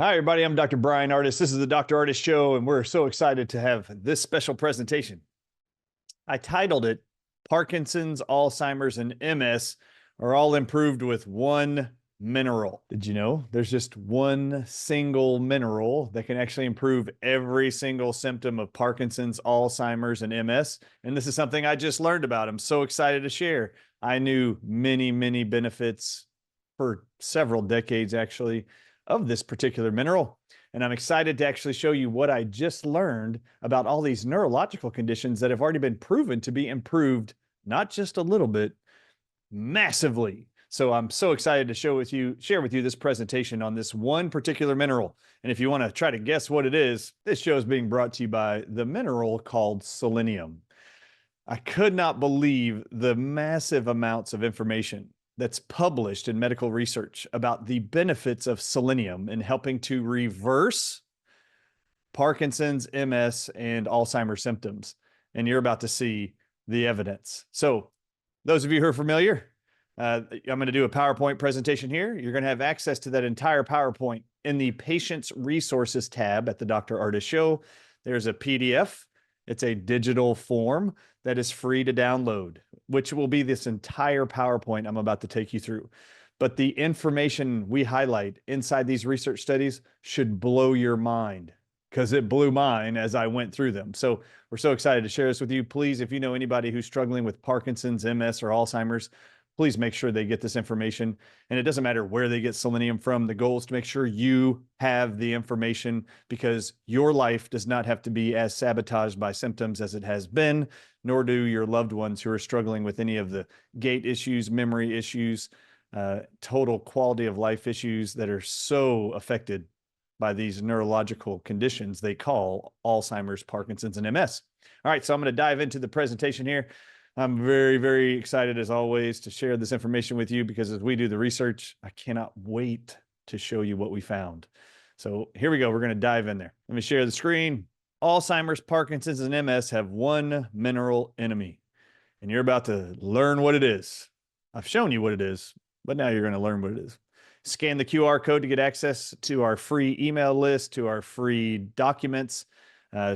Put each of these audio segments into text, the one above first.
Hi, everybody. I'm Dr. Brian Ardis. This is the Dr. Ardis Show, and we're so excited to have this special presentation. I titled it Parkinson's, Alzheimer's, and MS are all improved with one mineral. Did you know there's just one single mineral that can actually improve every single symptom of Parkinson's, Alzheimer's, and MS? And this is something I just learned about. I'm so excited to share. I knew many, many benefits for several decades, actually, of this particular mineral. And I'm excited to actually show you what I just learned about all these neurological conditions that have already been proven to be improved, not just a little bit, massively. So I'm so excited to share with you this presentation on this one particular mineral. And if you want to try to guess what it is, this show is being brought to you by the mineral called selenium. I could not believe the massive amounts of information that's published in medical research about the benefits of selenium in helping to reverse Parkinson's, MS, and Alzheimer's symptoms. And you're about to see the evidence. So those of you who are familiar, I'm going to do a PowerPoint presentation here. You're going to have access to that entire PowerPoint in the Patients Resources tab at the Dr. Ardis Show. There's a PDF. It's a digital form that is free to download, which will be this entire PowerPoint I'm about to take you through. But the information we highlight inside these research studies should blow your mind, because it blew mine as I went through them. So we're so excited to share this with you. Please, if you know anybody who's struggling with Parkinson's, MS, or Alzheimer's, please make sure they get this information. And it doesn't matter where they get selenium from. The goal is to make sure you have the information, because your life does not have to be as sabotaged by symptoms as it has been, nor do your loved ones who are struggling with any of the gait issues, memory issues, total quality of life issues that are so affected by these neurological conditions they call Alzheimer's, Parkinson's, and MS. All right, so I'm going to dive into the presentation here. I'm very, very excited, as always, to share this information with you, because as we do the research, I cannot wait to show you what we found. So here we go. We're going to dive in there. Let me share the screen. Alzheimer's, Parkinson's, and MS have one mineral enemy, and you're about to learn what it is. I've shown you what it is, but now you're going to learn what it is. Scan the QR code to get access to our free email list, to our free documents,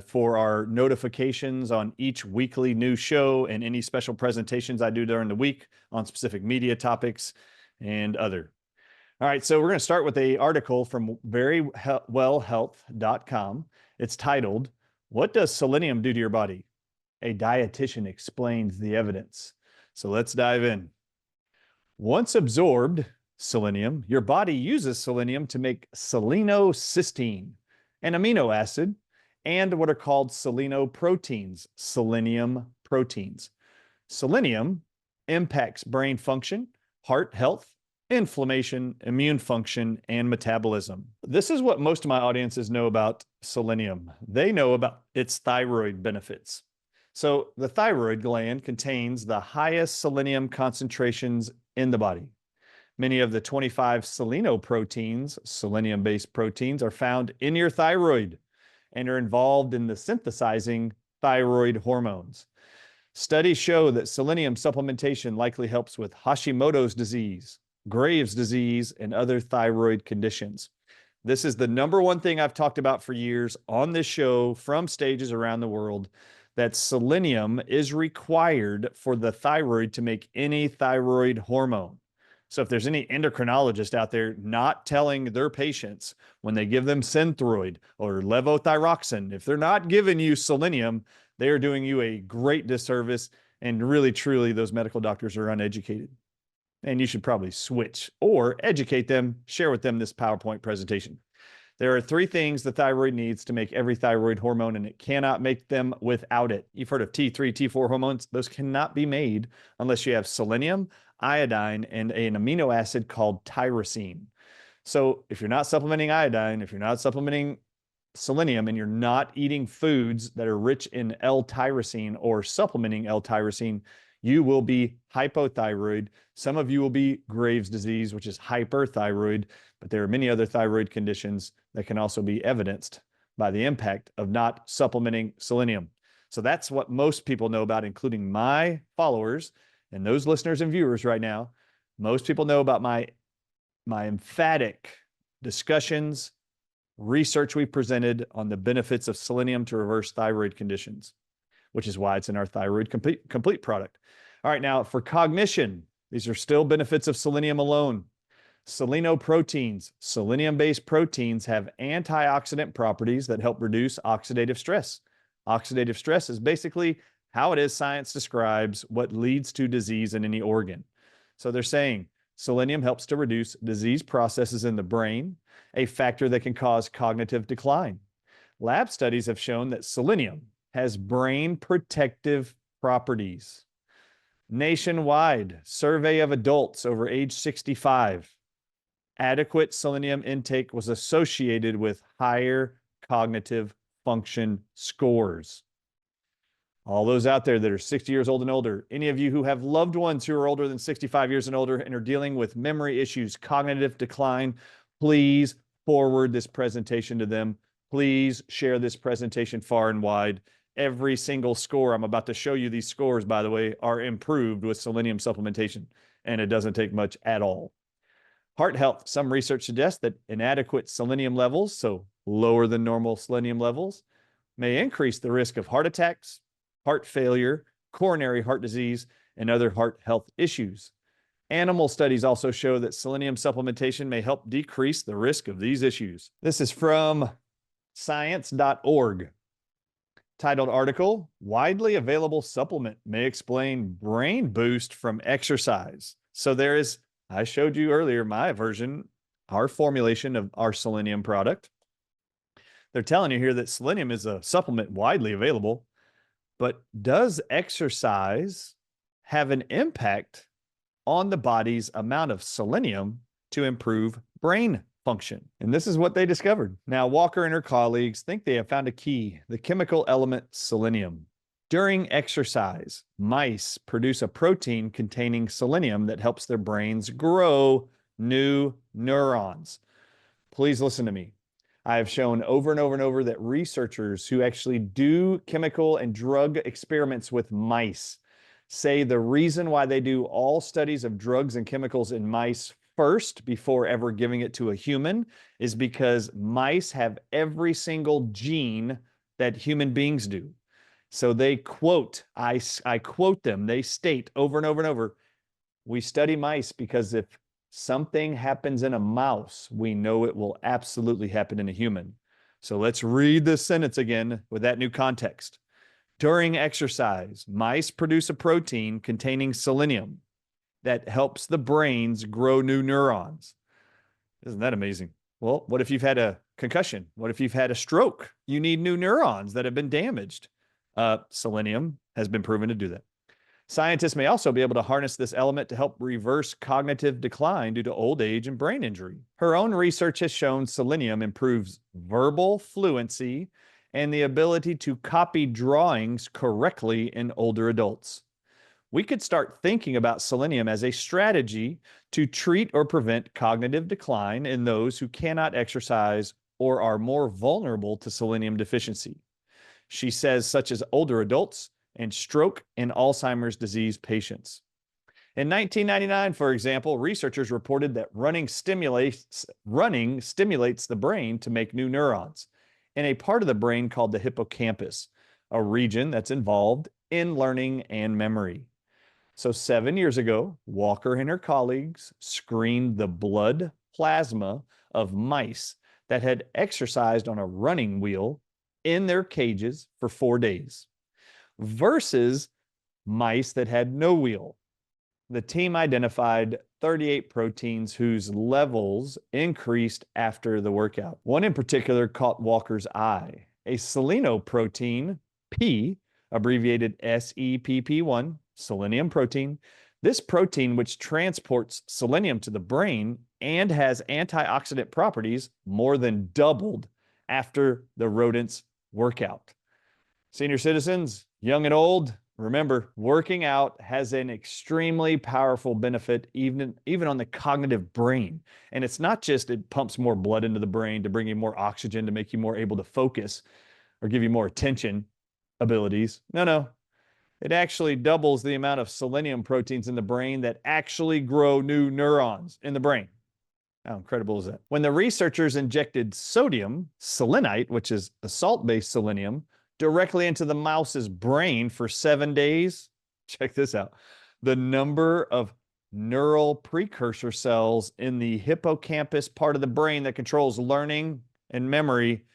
for our notifications on each weekly new show and any special presentations I do during the week on specific media topics and other. All right, so we're going to start with an article from verywellhealth.com. It's titled, "What Does Selenium Do to Your Body? A Dietitian Explains the Evidence." So let's dive in. Once absorbed selenium, your body uses selenium to make selenocysteine, an amino acid, and what are called selenoproteins, selenium proteins. Selenium impacts brain function, heart health, inflammation, immune function, and metabolism. This is what most of my audiences know about selenium. They know about its thyroid benefits. So the thyroid gland contains the highest selenium concentrations in the body. Many of the 25 selenoproteins, selenium-based proteins, are found in your thyroid and are involved in the synthesizing thyroid hormones. Studies show that selenium supplementation likely helps with Hashimoto's disease, Graves' disease, and other thyroid conditions. This is the number one thing I've talked about for years on this show from stages around the world, that selenium is required for the thyroid to make any thyroid hormone. So if there's any endocrinologist out there not telling their patients when they give them Synthroid or levothyroxine, if they're not giving you selenium, they are doing you a great disservice. And really, truly, those medical doctors are uneducated. And you should probably switch or educate them, share with them this PowerPoint presentation. There are three things the thyroid needs to make every thyroid hormone, and it cannot make them without it. You've heard of T3, T4 hormones. Those cannot be made unless you have selenium, iodine, and an amino acid called tyrosine. So if you're not supplementing iodine, if you're not supplementing selenium, and you're not eating foods that are rich in L-tyrosine or supplementing L-tyrosine, you will be hypothyroid. Some of you will be Graves' disease, which is hyperthyroid, but there are many other thyroid conditions that can also be evidenced by the impact of not supplementing selenium. So that's what most people know about, including my followers and those listeners and viewers right now. Most people know about my emphatic discussions research we presented on the benefits of selenium to reverse thyroid conditions, which is why it's in our Thyroid Complete product. All right, now for cognition, these are still benefits of selenium alone. Selenoproteins, selenium-based proteins, have antioxidant properties that help reduce oxidative stress. Oxidative stress is basically how it is science describes what leads to disease in any organ. So they're saying selenium helps to reduce disease processes in the brain, a factor that can cause cognitive decline. Lab studies have shown that selenium has brain protective properties. Nationwide survey of adults over age 65. Adequate selenium intake was associated with higher cognitive function scores. All those out there that are 60 years old and older, any of you who have loved ones who are older than 65 years and older and are dealing with memory issues, cognitive decline, please forward this presentation to them. Please share this presentation far and wide. Every single score, I'm about to show you these scores, by the way, are improved with selenium supplementation, and it doesn't take much at all. Heart health. Some research suggests that inadequate selenium levels, so lower than normal selenium levels, may increase the risk of heart attacks, heart failure, coronary heart disease, and other heart health issues. Animal studies also show that selenium supplementation may help decrease the risk of these issues. This is from science.org. Titled article, Widely Available Supplement May Explain Brain Boost from Exercise. So there is, I showed you earlier, my version, our formulation of our selenium product. They're telling you here that selenium is a supplement widely available, but does exercise have an impact on the body's amount of selenium to improve brain function? And this is what they discovered. Now, Walker and her colleagues think they have found a key, the chemical element selenium. During exercise, mice produce a protein containing selenium that helps their brains grow new neurons. Please listen to me. I have shown over and over and over that researchers who actually do chemical and drug experiments with mice say the reason why they do all studies of drugs and chemicals in mice first before ever giving it to a human is because mice have every single gene that human beings do. So they quote, I quote them, they state over and over and over, we study mice because if something happens in a mouse, we know it will absolutely happen in a human. So let's read this sentence again with that new context. During exercise, mice produce a protein containing selenium that helps the brains grow new neurons. Isn't that amazing? Well, what if you've had a concussion? What if you've had a stroke? You need new neurons that have been damaged. Selenium has been proven to do that. Scientists may also be able to harness this element to help reverse cognitive decline due to old age and brain injury. Her own research has shown selenium improves verbal fluency and the ability to copy drawings correctly in older adults. We could start thinking about selenium as a strategy to treat or prevent cognitive decline in those who cannot exercise or are more vulnerable to selenium deficiency. She says, such as older adults and stroke and Alzheimer's disease patients. In 1999, for example, researchers reported that running stimulates the brain to make new neurons in a part of the brain called the hippocampus, a region that's involved in learning and memory. So 7 years ago, Walker and her colleagues screened the blood plasma of mice that had exercised on a running wheel in their cages for 4 days versus mice that had no wheel. The team identified 38 proteins whose levels increased after the workout. One in particular caught Walker's eye, a selenoprotein P, abbreviated SEPP1, selenium protein. This protein, which transports selenium to the brain and has antioxidant properties, more than doubled after the rodent's workout. Senior citizens, young and old, remember, working out has an extremely powerful benefit even on the cognitive brain. And it's not just it pumps more blood into the brain to bring you more oxygen to make you more able to focus or give you more attention abilities. No. It actually doubles the amount of selenium proteins in the brain that actually grow new neurons in the brain. How incredible is that? When the researchers injected sodium, selenite, which is a salt-based selenium, directly into the mouse's brain for 7 days, check this out. The number of neural precursor cells in the hippocampus part of the brain that controls learning and memory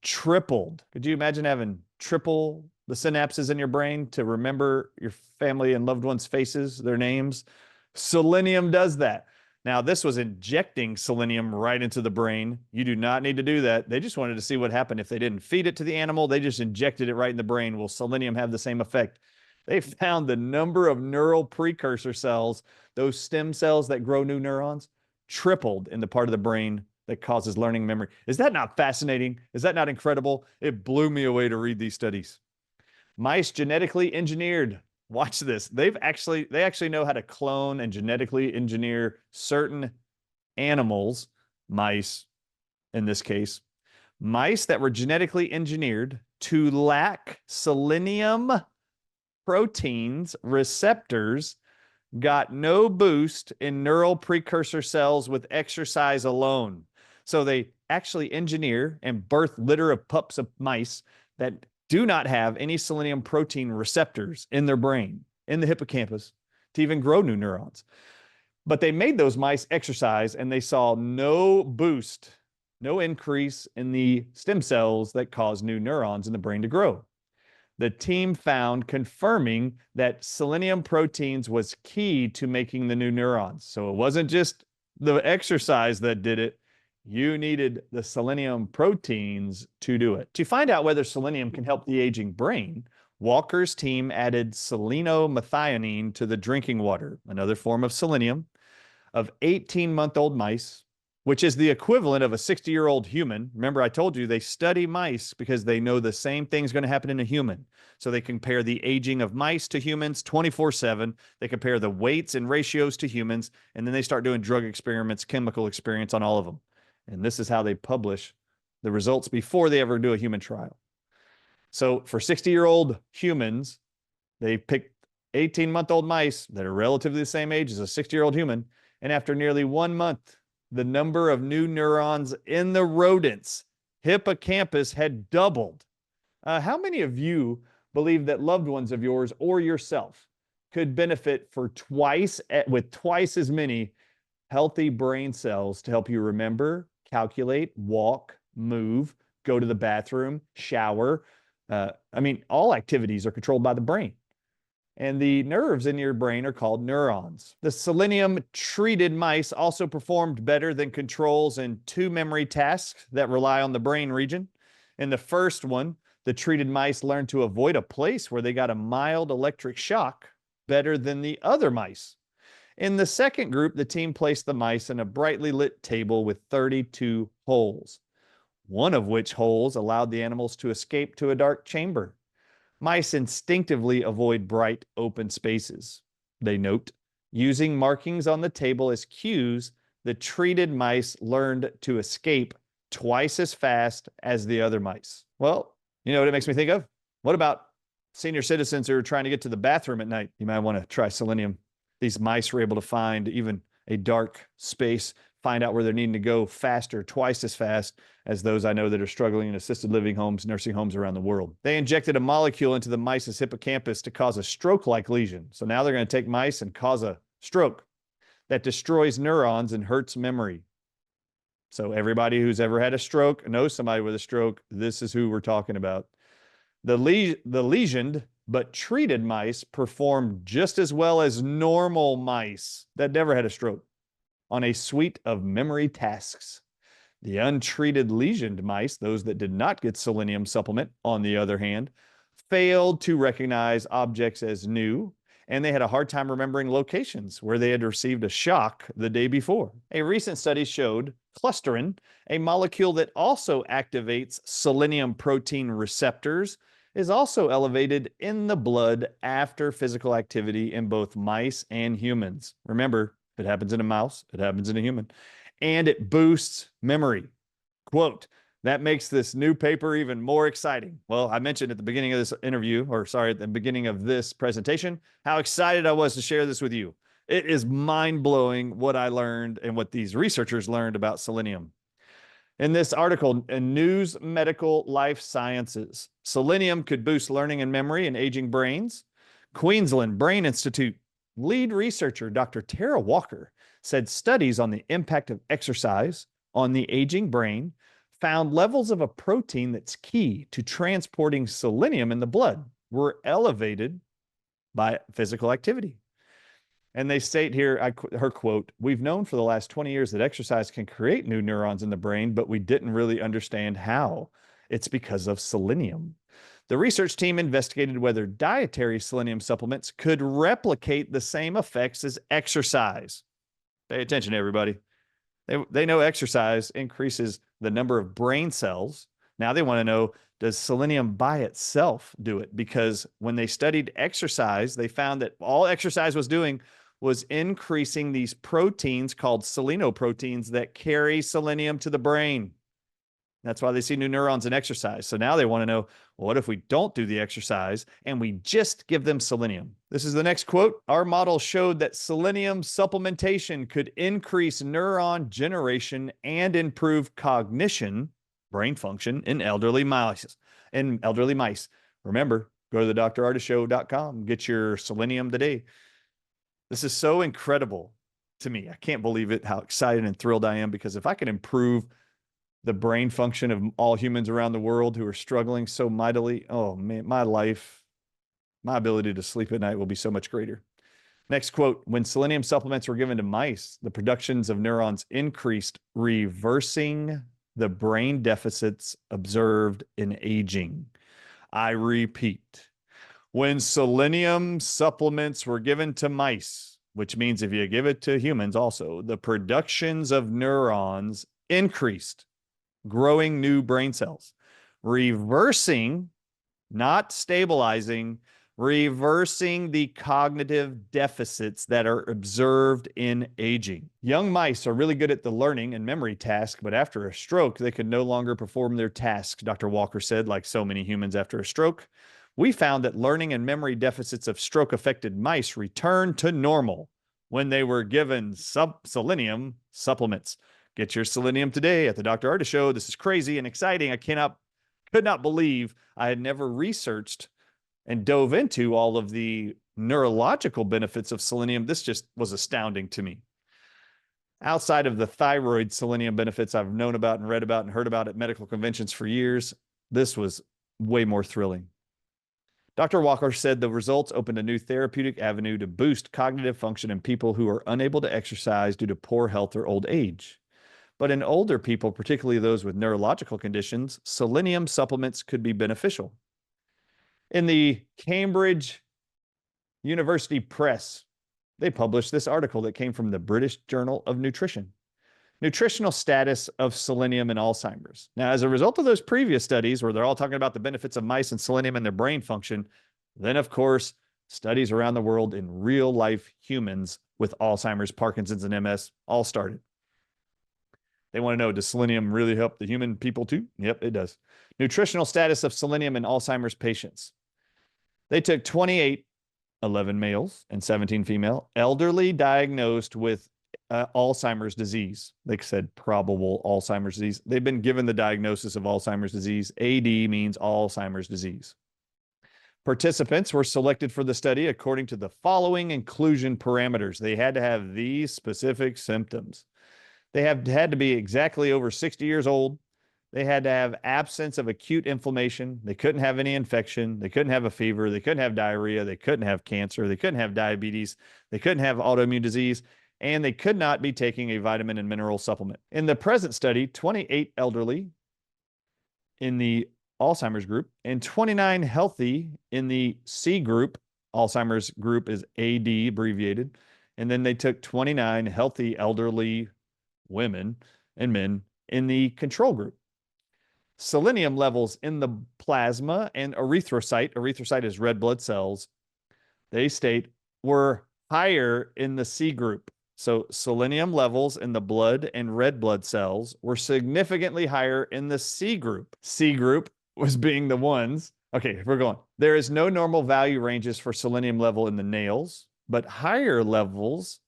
tripled. Could you imagine having triple the synapses in your brain to remember your family and loved ones' faces, their names? Selenium does that. Now, this was injecting selenium right into the brain. You do not need to do that. They just wanted to see what happened if they didn't feed it to the animal. They just injected it right in the brain. Will selenium have the same effect? They found the number of neural precursor cells, those stem cells that grow new neurons, tripled in the part of the brain that causes learning memory. Is that not fascinating? Is that not incredible? It blew me away to read these studies. Mice genetically engineered. Watch this. They actually know how to clone and genetically engineer certain animals, mice in this case, mice that were genetically engineered to lack selenium proteins receptors got no boost in neural precursor cells with exercise alone. So they actually engineer and birth litter of pups of mice that do not have any selenium protein receptors in their brain, in the hippocampus, to even grow new neurons. But they made those mice exercise and they saw no boost, no increase in the stem cells that cause new neurons in the brain to grow. The team found confirming that selenium proteins was key to making the new neurons. So it wasn't just the exercise that did it. You needed the selenium proteins to do it. To find out whether selenium can help the aging brain, Walker's team added selenomethionine to the drinking water, another form of selenium, of 18-month-old mice, which is the equivalent of a 60-year-old human. Remember, I told you they study mice because they know the same thing's going to happen in a human. So they compare the aging of mice to humans 24/7. They compare the weights and ratios to humans, and then they start doing drug experiments, chemical experiments on all of them. And this is how they publish the results before they ever do a human trial. So for 60-year-old humans, they picked 18-month-old mice that are relatively the same age as a 60-year-old human. And after nearly 1 month, the number of new neurons in the rodents' hippocampus had doubled. How many of you believe that loved ones of yours or yourself could benefit with twice as many healthy brain cells to help you remember, calculate, walk, move, go to the bathroom, shower? All activities are controlled by the brain. And the nerves in your brain are called neurons. The selenium-treated mice also performed better than controls in 2 memory tasks that rely on the brain region. In the first one, the treated mice learned to avoid a place where they got a mild electric shock better than the other mice. In the second group, the team placed the mice in a brightly lit table with 32 holes, one of which holes allowed the animals to escape to a dark chamber. Mice instinctively avoid bright, open spaces. They note, using markings on the table as cues, the treated mice learned to escape twice as fast as the other mice. Well, you know what it makes me think of? What about senior citizens who are trying to get to the bathroom at night? You might want to try selenium. These mice were able to find even a dark space, find out where they're needing to go faster, twice as fast as those I know that are struggling in assisted living homes, nursing homes around the world. They injected a molecule into the mice's hippocampus to cause a stroke-like lesion. So now they're going to take mice and cause a stroke that destroys neurons and hurts memory. So everybody who's ever had a stroke knows somebody with a stroke. This is who we're talking about. The lesioned but treated mice performed just as well as normal mice that never had a stroke on a suite of memory tasks. The untreated lesioned mice, those that did not get selenium supplement, on the other hand, failed to recognize objects as new, and they had a hard time remembering locations where they had received a shock the day before. A recent study showed clusterin, a molecule that also activates selenium protein receptors, is also elevated in the blood after physical activity in both mice and humans. Remember, if it happens in a mouse, it happens in a human. And it boosts memory. Quote, that makes this new paper even more exciting. Well, I mentioned at the beginning of this interview, at the beginning of this presentation, how excited I was to share this with you. It is mind-blowing what I learned and what these researchers learned about selenium. In this article in News Medical Life Sciences, selenium could boost learning and memory in aging brains. Queensland Brain Institute lead researcher Dr. Tara Walker said studies on the impact of exercise on the aging brain found levels of a protein that's key to transporting selenium in the blood were elevated by physical activity. And they state here, her quote, "We've known for the last 20 years that exercise can create new neurons in the brain, but we didn't really understand how. It's because of selenium." The research team investigated whether dietary selenium supplements could replicate the same effects as exercise. Pay attention, everybody. They know exercise increases the number of brain cells. Now they want to know, does selenium by itself do it? Because when they studied exercise, they found that all exercise was doing was increasing these proteins called selenoproteins that carry selenium to the brain. That's why they see new neurons in exercise. So now they want to know, well, what if we don't do the exercise and we just give them selenium? This is the next quote. "Our model showed that selenium supplementation could increase neuron generation and improve cognition, brain function in elderly mice. Remember, go to the drardisshow.com, get your selenium today." This is so incredible to me. I can't believe it, how excited and thrilled I am, because if I can improve the brain function of all humans around the world who are struggling so mightily, oh man, my life, my ability to sleep at night will be so much greater. Next quote, "When selenium supplements were given to mice, the productions of neurons increased, reversing the brain deficits observed in aging." I repeat, when selenium supplements were given to mice, which means if you give it to humans also, the productions of neurons increased, growing new brain cells, reversing, not stabilizing, reversing the cognitive deficits that are observed in aging. Young mice are really good at the learning and memory task, but after a stroke, they can no longer perform their tasks, Dr. Walker said, like so many humans after a stroke. "We found that learning and memory deficits of stroke-affected mice returned to normal when they were given selenium supplements." Get your selenium today at the Dr. Ardis Show. This is crazy and exciting. I could not believe I had never researched and dove into all of the neurological benefits of selenium. This just was astounding to me. Outside of the thyroid selenium benefits I've known about and read about and heard about at medical conventions for years, this was way more thrilling. Dr. Walker said the results opened a new therapeutic avenue to boost cognitive function in people who are unable to exercise due to poor health or old age. But in older people, particularly those with neurological conditions, selenium supplements could be beneficial. In the Cambridge University Press, they published this article that came from the British Journal of Nutrition. Nutritional status of selenium in Alzheimer's. Now, as a result of those previous studies where they're all talking about the benefits of mice and selenium and their brain function, then, of course, studies around the world in real life humans with Alzheimer's, Parkinson's, and MS all started. They want to know, does selenium really help the human people too? Yep, it does. Nutritional status of selenium in Alzheimer's patients. They took 28, 11 males and 17 female, elderly diagnosed with Alzheimer's disease. They said probable Alzheimer's disease. They've been given the diagnosis of Alzheimer's disease. AD means Alzheimer's disease. Participants were selected for the study according to the following inclusion parameters. They had to have these specific symptoms. They had to be exactly over 60 years old. They had to have absence of acute inflammation. They couldn't have any infection. They couldn't have a fever. They couldn't have diarrhea. They couldn't have cancer. They couldn't have diabetes. They couldn't have autoimmune disease. And they could not be taking a vitamin and mineral supplement. In the present study, 28 elderly in the Alzheimer's group and 29 healthy in the C group. Alzheimer's group is AD abbreviated. And then they took 29 healthy elderly women and men in the control group. Selenium levels in the plasma and erythrocyte is red blood cells, they state were higher in the C group. So selenium levels in the blood and red blood cells were significantly higher in the C group. C group was being the ones. Okay, we're going. There is no normal value ranges for selenium level in the nails, but higher levels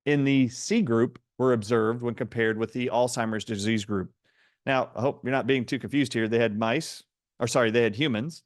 in the C group were observed when compared with the Alzheimer's disease group. Now, I hope you're not being too confused here. They had they had humans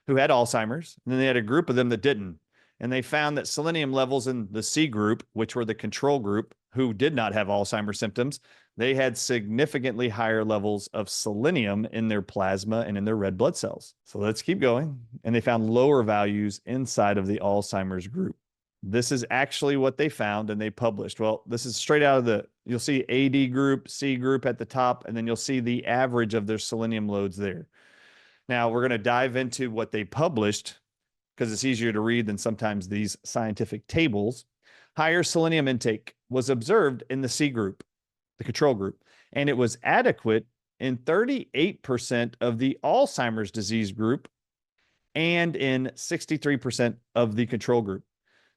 who had Alzheimer's, and then they had a group of them that didn't. And they found that selenium levels in the C group, which were the control group who did not have Alzheimer's symptoms, they had significantly higher levels of selenium in their plasma and in their red blood cells. So let's keep going. And they found lower values inside of the Alzheimer's group. This is actually what they found and they published. Well, this is straight out of you'll see AD group, C group at the top, and then you'll see the average of their selenium loads there. Now we're going to dive into what they published because it's easier to read than sometimes these scientific tables. Higher selenium intake was observed in the C group, the control group, and it was adequate in 38% of the Alzheimer's disease group and in 63% of the control group.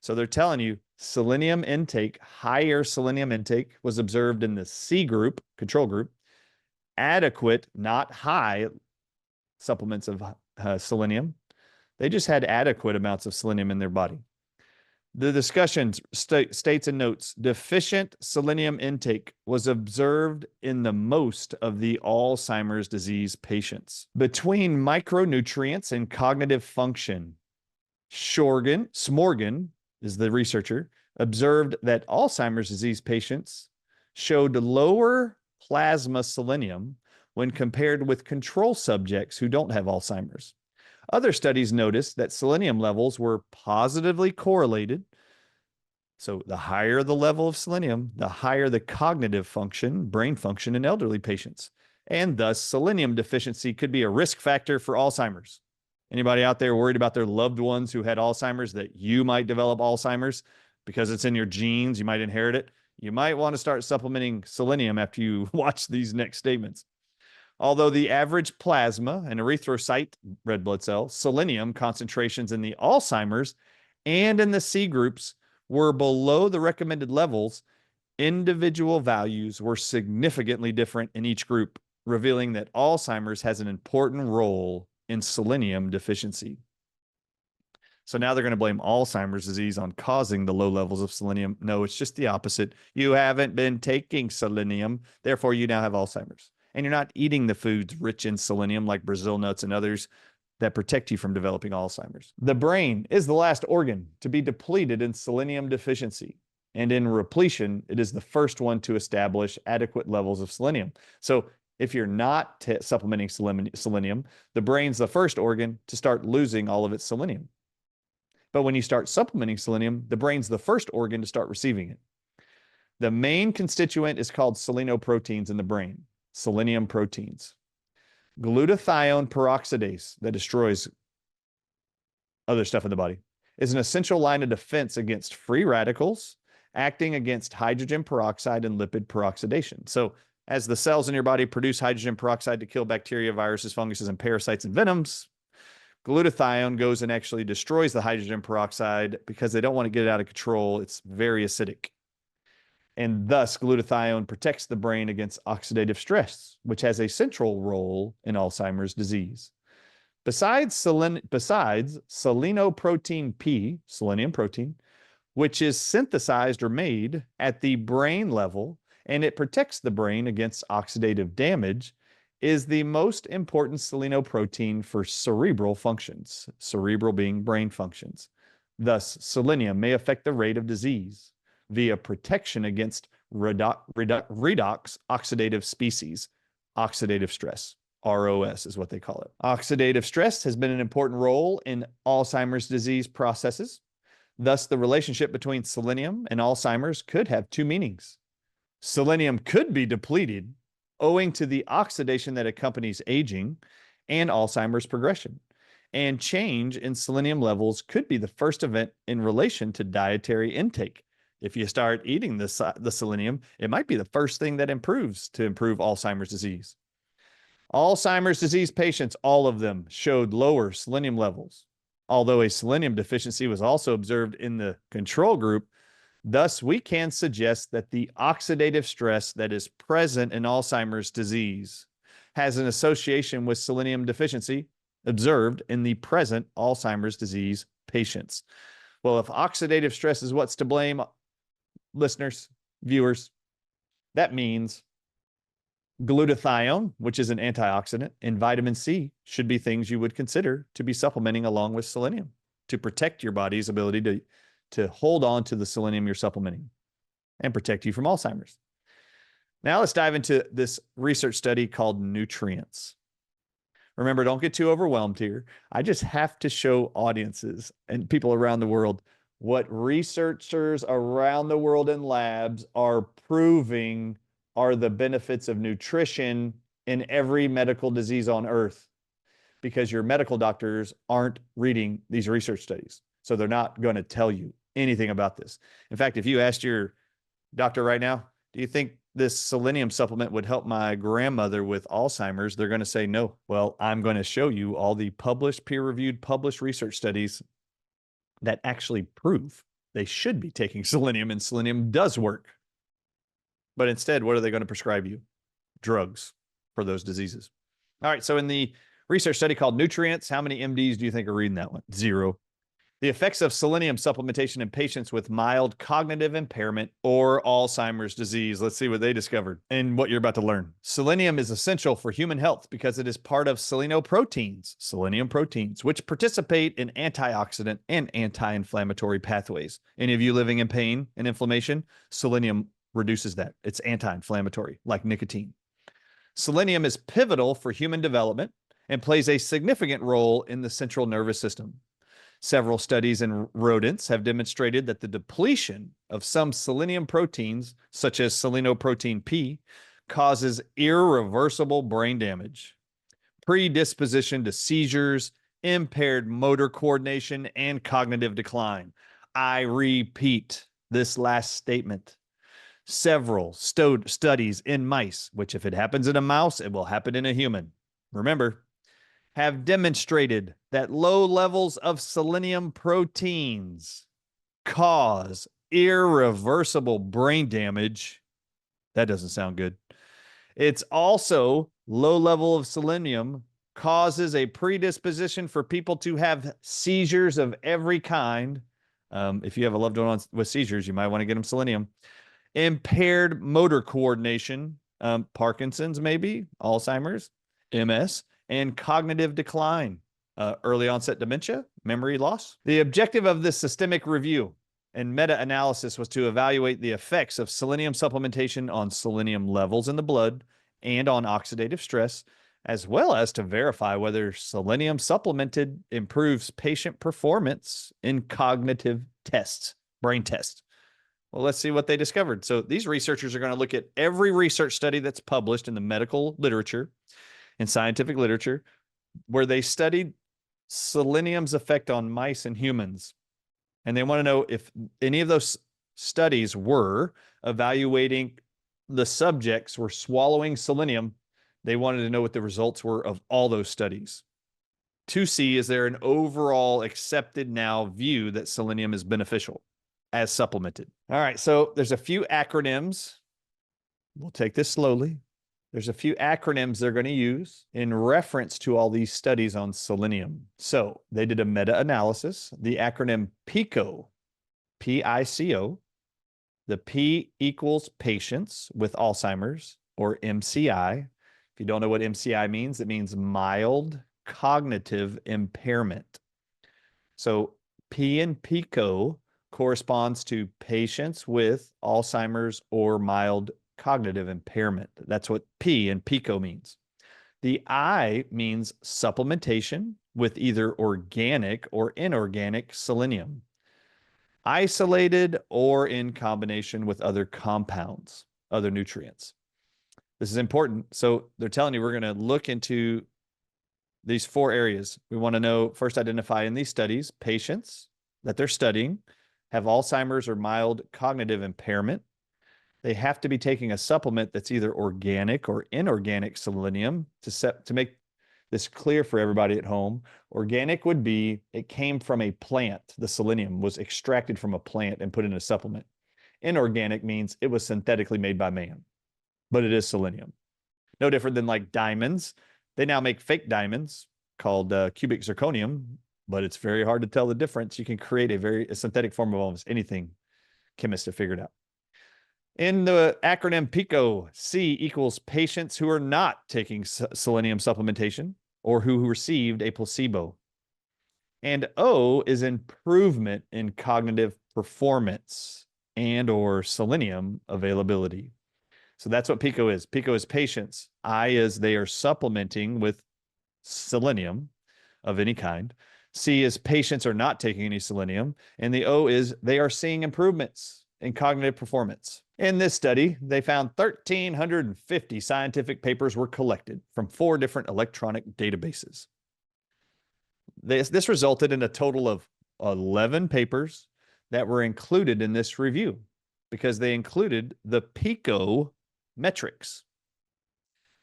So they're telling you selenium intake, higher selenium intake was observed in the C group, control group, adequate, not high supplements of selenium. They just had adequate amounts of selenium in their body. The discussion states and notes, deficient selenium intake was observed in the most of the Alzheimer's disease patients. Between micronutrients and cognitive function, Smorgan is the researcher, observed that Alzheimer's disease patients showed lower plasma selenium when compared with control subjects who don't have Alzheimer's. Other studies noticed that selenium levels were positively correlated. So the higher the level of selenium, the higher the cognitive function, brain function in elderly patients. And thus, selenium deficiency could be a risk factor for Alzheimer's. Anybody out there worried about their loved ones who had Alzheimer's, that you might develop Alzheimer's because it's in your genes, you might inherit it? You might want to start supplementing selenium after you watch these next statements. Although the average plasma and erythrocyte red blood cell selenium concentrations in the Alzheimer's and in the C groups were below the recommended levels, individual values were significantly different in each group, revealing that Alzheimer's has an important role in selenium deficiency. So now they're going to blame Alzheimer's disease on causing the low levels of selenium. No, it's just the opposite. You haven't been taking selenium, therefore you now have Alzheimer's. And you're not eating the foods rich in selenium like Brazil nuts and others that protect you from developing Alzheimer's. The brain is the last organ to be depleted in selenium deficiency. And in repletion, it is the first one to establish adequate levels of selenium. So if you're not supplementing selenium, the brain's the first organ to start losing all of its selenium. But when you start supplementing selenium, the brain's the first organ to start receiving it. The main constituent is called selenoproteins in the brain, selenium proteins. Glutathione peroxidase, that destroys other stuff in the body, is an essential line of defense against free radicals, acting against hydrogen peroxide and lipid peroxidation. So as the cells in your body produce hydrogen peroxide to kill bacteria, viruses, funguses, and parasites and venoms, glutathione goes and actually destroys the hydrogen peroxide because they don't want to get it out of control. It's very acidic. And thus, glutathione protects the brain against oxidative stress, which has a central role in Alzheimer's disease. Besides selenoprotein P, selenium protein, which is synthesized or made at the brain level, and it protects the brain against oxidative damage, is the most important selenoprotein for cerebral functions, cerebral being brain functions. Thus, selenium may affect the rate of disease via protection against redox oxidative species, oxidative stress. ROS is what they call it. Oxidative stress has been an important role in Alzheimer's disease processes. Thus, the relationship between selenium and Alzheimer's could have two meanings. Selenium could be depleted owing to the oxidation that accompanies aging and Alzheimer's progression. And change in selenium levels could be the first event in relation to dietary intake. If you start eating the selenium, it might be the first thing that improves to improve Alzheimer's disease. Alzheimer's disease patients, all of them, showed lower selenium levels, although a selenium deficiency was also observed in the control group. Thus, we can suggest that the oxidative stress that is present in Alzheimer's disease has an association with selenium deficiency observed in the present Alzheimer's disease patients. Well, if oxidative stress is what's to blame, listeners, viewers, that means glutathione, which is an antioxidant, and vitamin C should be things you would consider to be supplementing along with selenium to protect your body's ability to hold on to the selenium you're supplementing and protect you from Alzheimer's. Now let's dive into this research study called nutrients. Remember, don't get too overwhelmed here. I just have to show audiences and people around the world what researchers around the world in labs are proving are the benefits of nutrition in every medical disease on earth, because your medical doctors aren't reading these research studies. So they're not going to tell you anything about this. In fact, if you asked your doctor right now, do you think this selenium supplement would help my grandmother with Alzheimer's? They're going to say no. Well, I'm going to show you all the published, peer-reviewed, published research studies that actually prove they should be taking selenium, and selenium does work. But instead, what are they going to prescribe you? Drugs for those diseases. All right, so in the research study called Nutrients, how many MDs do you think are reading that one? 0. The effects of selenium supplementation in patients with mild cognitive impairment or Alzheimer's disease. Let's see what they discovered and what you're about to learn. Selenium is essential for human health because it is part of selenium proteins, which participate in antioxidant and anti-inflammatory pathways. Any of you living in pain and inflammation, selenium reduces that. It's anti-inflammatory, like nicotine. Selenium is pivotal for human development and plays a significant role in the central nervous system. Several studies in rodents have demonstrated that the depletion of some selenium proteins, such as selenoprotein P, causes irreversible brain damage, predisposition to seizures, impaired motor coordination, and cognitive decline. I repeat this last statement. Several studies in mice, which if it happens in a mouse, it will happen in a human. Remember, have demonstrated that low levels of selenium proteins cause irreversible brain damage. That doesn't sound good. It's also low level of selenium causes a predisposition for people to have seizures of every kind. If you have a loved one with seizures, you might want to get them selenium. Impaired motor coordination, Parkinson's maybe, Alzheimer's, MS, and cognitive decline, early onset dementia, memory loss. The objective of this systemic review and meta-analysis was to evaluate the effects of selenium supplementation on selenium levels in the blood and on oxidative stress, as well as to verify whether selenium supplemented improves patient performance in cognitive tests, brain tests. Well, let's see what they discovered. So these researchers are going to look at every research study that's published in the medical literature and scientific literature where they studied selenium's effect on mice and humans. And they want to know if any of those studies were evaluating the subjects were swallowing selenium. They wanted to know what the results were of all those studies. To see, is there an overall accepted now view that selenium is beneficial as supplemented? All right, so there's a few acronyms. We'll take this slowly. There's a few acronyms they're going to use in reference to all these studies on selenium. So they did a meta-analysis. The acronym PICO, P-I-C-O. The P equals patients with Alzheimer's, or MCI. If you don't know what MCI means, it means mild cognitive impairment. So P in PICO corresponds to patients with Alzheimer's or mild cognitive impairment. That's what P in PICO means. The I means supplementation with either organic or inorganic selenium, isolated or in combination with other compounds, other nutrients. This is important. So they're telling you we're going to look into these 4 areas. We want to know, first, identify in these studies patients that they're studying have Alzheimer's or mild cognitive impairment. They have to be taking a supplement that's either organic or inorganic selenium. To make this clear for everybody at home, organic would be it came from a plant. The selenium was extracted from a plant and put in a supplement. Inorganic means it was synthetically made by man, but it is selenium. No different than like diamonds. They now make fake diamonds called cubic zirconium. but it's very hard to tell the difference. You can create a synthetic form of almost anything. Chemists have figured out. In the acronym PICO, C equals patients who are not taking selenium supplementation or who received a placebo. And O is improvement in cognitive performance and or selenium availability. So that's what PICO is. PICO is patients. I is they are supplementing with selenium of any kind. C is patients are not taking any selenium. And the O is they are seeing improvements in cognitive performance. In this study, they found 1,350 scientific papers were collected from 4 different electronic databases. This resulted in a total of 11 papers that were included in this review because they included the PICO metrics.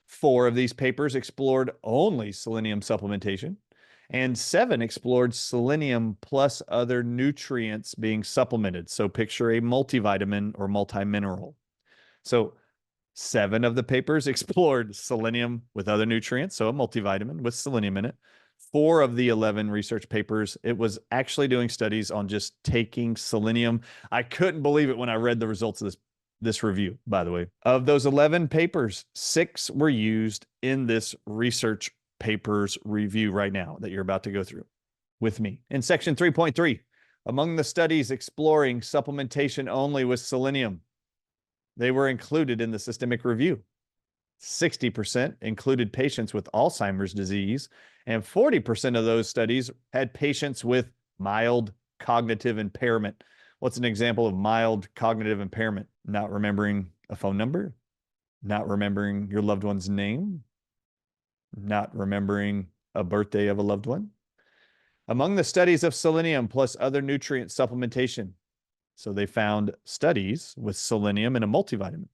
4 of these papers explored only selenium supplementation, and 7 explored selenium plus other nutrients being supplemented. So picture a multivitamin or multimineral. So 7 of the papers explored selenium with other nutrients, so a multivitamin with selenium in it. 4 of the 11 research papers, it was actually doing studies on just taking selenium. I couldn't believe it when I read the results of this review, by the way. Of those 11 papers, 6 were used in this research papers review right now that you're about to go through with me. In section 3.3, among the studies exploring supplementation only with selenium, they were included in the systemic review. 60% included patients with Alzheimer's disease, and 40% of those studies had patients with mild cognitive impairment. What's an example of mild cognitive impairment? Not remembering a phone number, not remembering your loved one's name, not remembering a birthday of a loved one. Among the studies of selenium plus other nutrient supplementation, so they found studies with selenium and a multivitamin.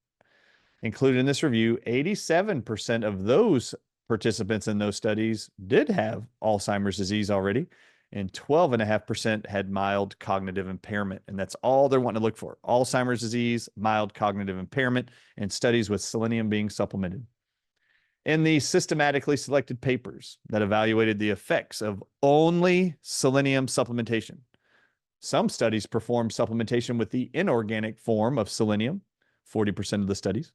Included in this review, 87% of those participants in those studies did have Alzheimer's disease already, and 12.5% had mild cognitive impairment. And that's all they're wanting to look for: Alzheimer's disease, mild cognitive impairment, and studies with selenium being supplemented. In the systematically selected papers that evaluated the effects of only selenium supplementation, some studies performed supplementation with the inorganic form of selenium, 40% of the studies.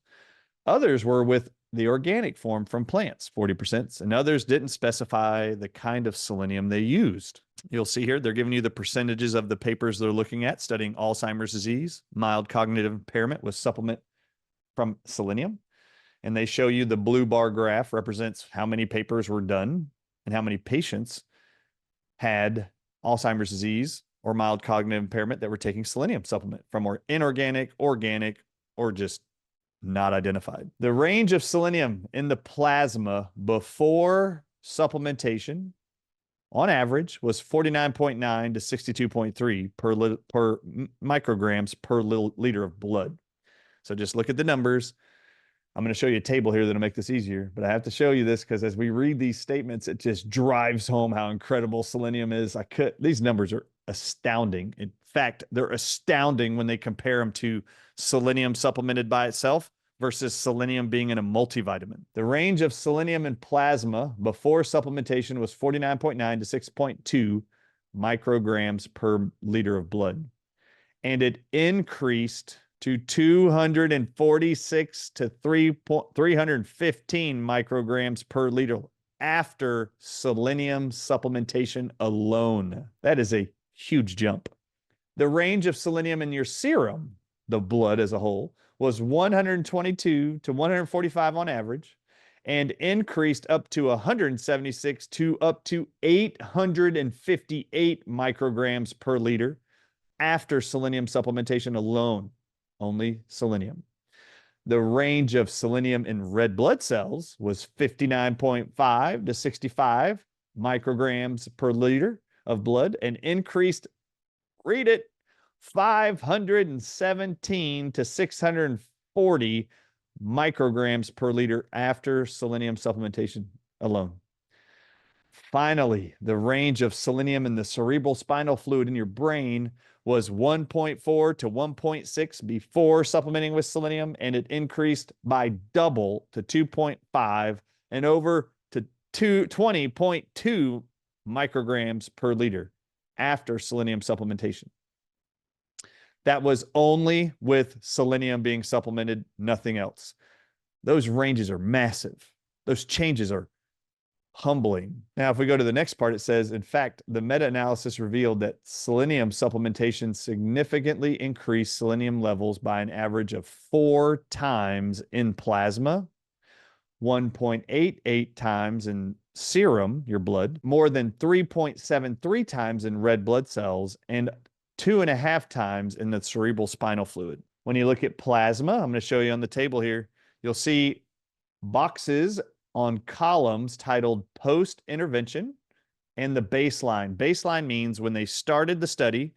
Others were with the organic form from plants, 40%, and others didn't specify the kind of selenium they used. You'll see here, they're giving you the percentages of the papers they're looking at studying Alzheimer's disease, mild cognitive impairment with supplement from selenium. And they show you the blue bar graph represents how many papers were done and how many patients had Alzheimer's disease or mild cognitive impairment that were taking selenium supplement from inorganic, organic, or just not identified. The range of selenium in the plasma before supplementation on average was 49.9 to 62.3 per micrograms per liter of blood. So just look at the numbers. I'm going to show you a table here that'll make this easier, but I have to show you this because as we read these statements, it just drives home how incredible selenium is. These numbers are astounding. In fact, they're astounding when they compare them to selenium supplemented by itself versus selenium being in a multivitamin. The range of selenium in plasma before supplementation was 49.9 to 6.2 micrograms per liter of blood. And it increased to 246 to 315 micrograms per liter after selenium supplementation alone. That is a huge jump. The range of selenium in your serum, the blood as a whole, was 122 to 145 on average, and increased up to 176 to up to 858 micrograms per liter after selenium supplementation alone. Only selenium. The range of selenium in red blood cells was 59.5 to 65 micrograms per liter of blood, and increased, read it, 517 to 640 micrograms per liter after selenium supplementation alone. Finally, the range of selenium in the cerebral spinal fluid in your brain was 1.4 to 1.6 before supplementing with selenium, and it increased by double to 2.5 and over to 20.2 micrograms per liter after selenium supplementation. That was only with selenium being supplemented, nothing else. Those ranges are massive. Those changes are humbling. Now, if we go to the next part, it says, in fact, the meta-analysis revealed that selenium supplementation significantly increased selenium levels by an average of 4 times in plasma, 1.88 times in serum, your blood, more than 3.73 times in red blood cells, and 2.5 times in the cerebral spinal fluid. When you look at plasma, I'm going to show you on the table here, you'll see boxes on columns titled post-intervention and the baseline. Baseline means when they started the study,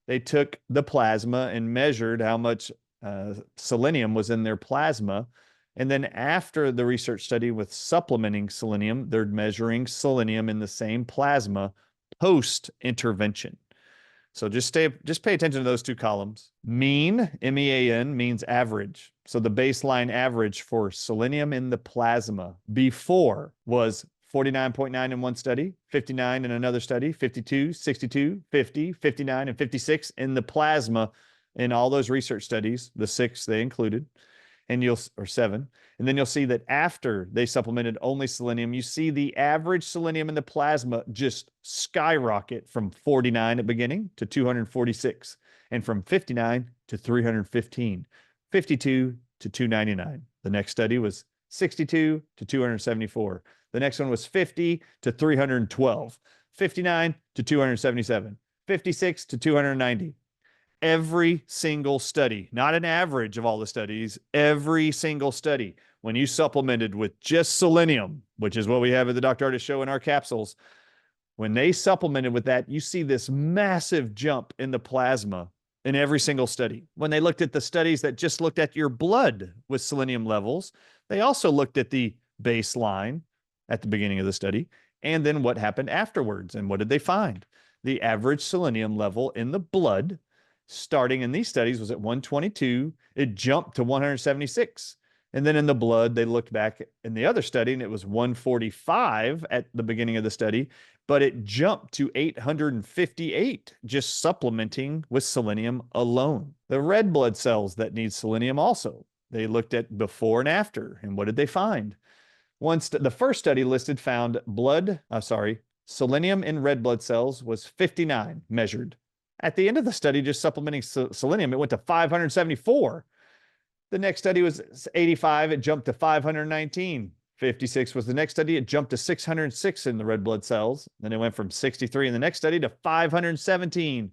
they took the plasma and measured how much selenium was in their plasma. And then after the research study with supplementing selenium, they're measuring selenium in the same plasma post-intervention. So just pay attention to those two columns. Mean, M-E-A-N, means average. So the baseline average for selenium in the plasma before was 49.9 in one study, 59 in another study, 52, 62, 50, 59, and 56 in the plasma in all those research studies, the 6 they included, or 7. And then you'll see that after they supplemented only selenium, you see the average selenium in the plasma just skyrocket from 49 at beginning to 246, and from 59 to 315, 52 to 299. The next study was 62 to 274. The next one was 50 to 312, 59 to 277, 56 to 290. Every single study, not an average of all the studies, every single study, when you supplemented with just selenium, which is what we have at the Dr. Ardis Show in our capsules, when they supplemented with that, you see this massive jump in the plasma in every single study. When they looked at the studies that just looked at your blood with selenium levels, they also looked at the baseline at the beginning of the study and then what happened afterwards. And what did they find? The average selenium level in the blood starting in these studies was at 122. It jumped to 176. And then in the blood, they looked back in the other study and it was 145 at the beginning of the study, but it jumped to 858 just supplementing with selenium alone. The red blood cells that need selenium also, they looked at before and after. And what did they find? The first study listed found selenium in red blood cells was 59 measured. At the end of the study, just supplementing selenium, it went to 574. The next study was 85. It jumped to 519. 56 was the next study. It jumped to 606 in the red blood cells. Then it went from 63 in the next study to 517.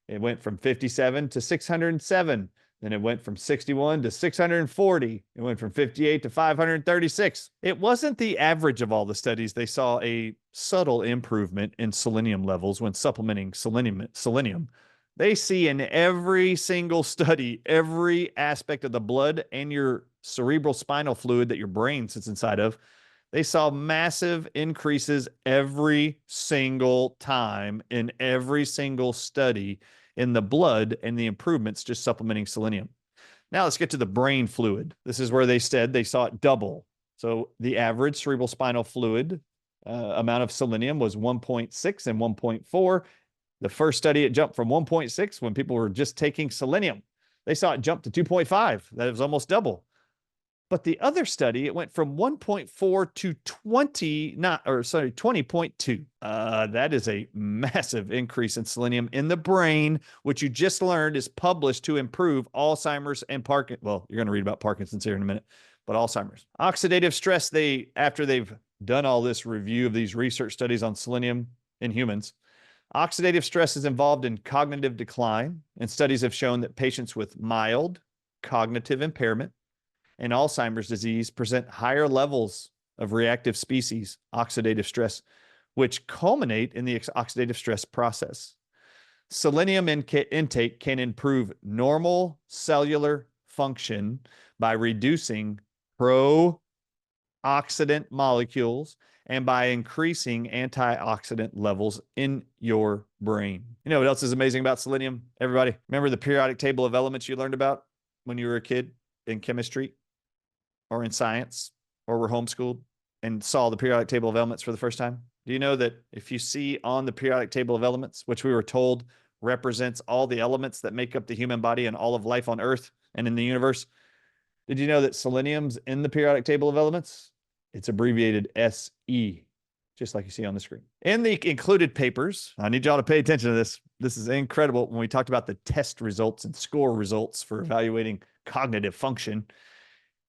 It went from 57 to 607. Then it went from 61 to 640. It went from 58 to 536. It wasn't the average of all the studies. They saw a subtle improvement in selenium levels when supplementing selenium. They see in every single study, every aspect of the blood and your cerebral spinal fluid that your brain sits inside of, they saw massive increases every single time in every single study in the blood and the improvements just supplementing selenium. Now let's get to the brain fluid. This is where they said they saw it double. So the average cerebral spinal fluid amount of selenium was 1.6 and 1.4. The first study, it jumped from 1.6 when people were just taking selenium. They saw it jump to 2.5. That was almost double. But the other study, it went from 1.4 to 20.2. That is a massive increase in selenium in the brain, which you just learned is published to improve Alzheimer's and Parkinson. Well, you're going to read about Parkinson's here in a minute, but Alzheimer's. Oxidative stress, after they've done all this review of these research studies on selenium in humans, oxidative stress is involved in cognitive decline, and studies have shown that patients with mild cognitive impairment and Alzheimer's disease present higher levels of reactive species oxidative stress, which culminate in the oxidative stress process. Selenium intake can improve normal cellular function by reducing pro-oxidant molecules and by increasing antioxidant levels in your brain. You know what else is amazing about selenium, everybody? Remember the periodic table of elements you learned about when you were a kid in chemistry or in science or were homeschooled and saw the periodic table of elements for the first time? Do you know that if you see on the periodic table of elements, which we were told represents all the elements that make up the human body and all of life on Earth and in the universe, did you know that selenium's in the periodic table of elements? It's abbreviated SE, just like you see on the screen. In the included papers, I need y'all to pay attention to this. This is incredible. When we talked about the test results and score results for evaluating cognitive function,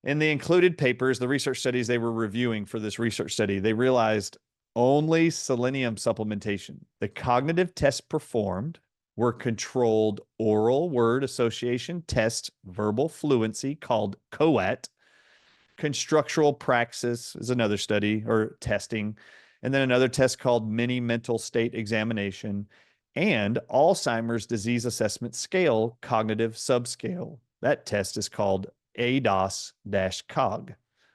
in the included papers, the research studies they were reviewing for this research study, they realized only selenium supplementation. The cognitive tests performed were controlled oral word association test, verbal fluency called COAT. Constructural praxis is another study or testing. And then another test called mini mental state examination and Alzheimer's disease assessment scale cognitive subscale. That test is called ADOS-COG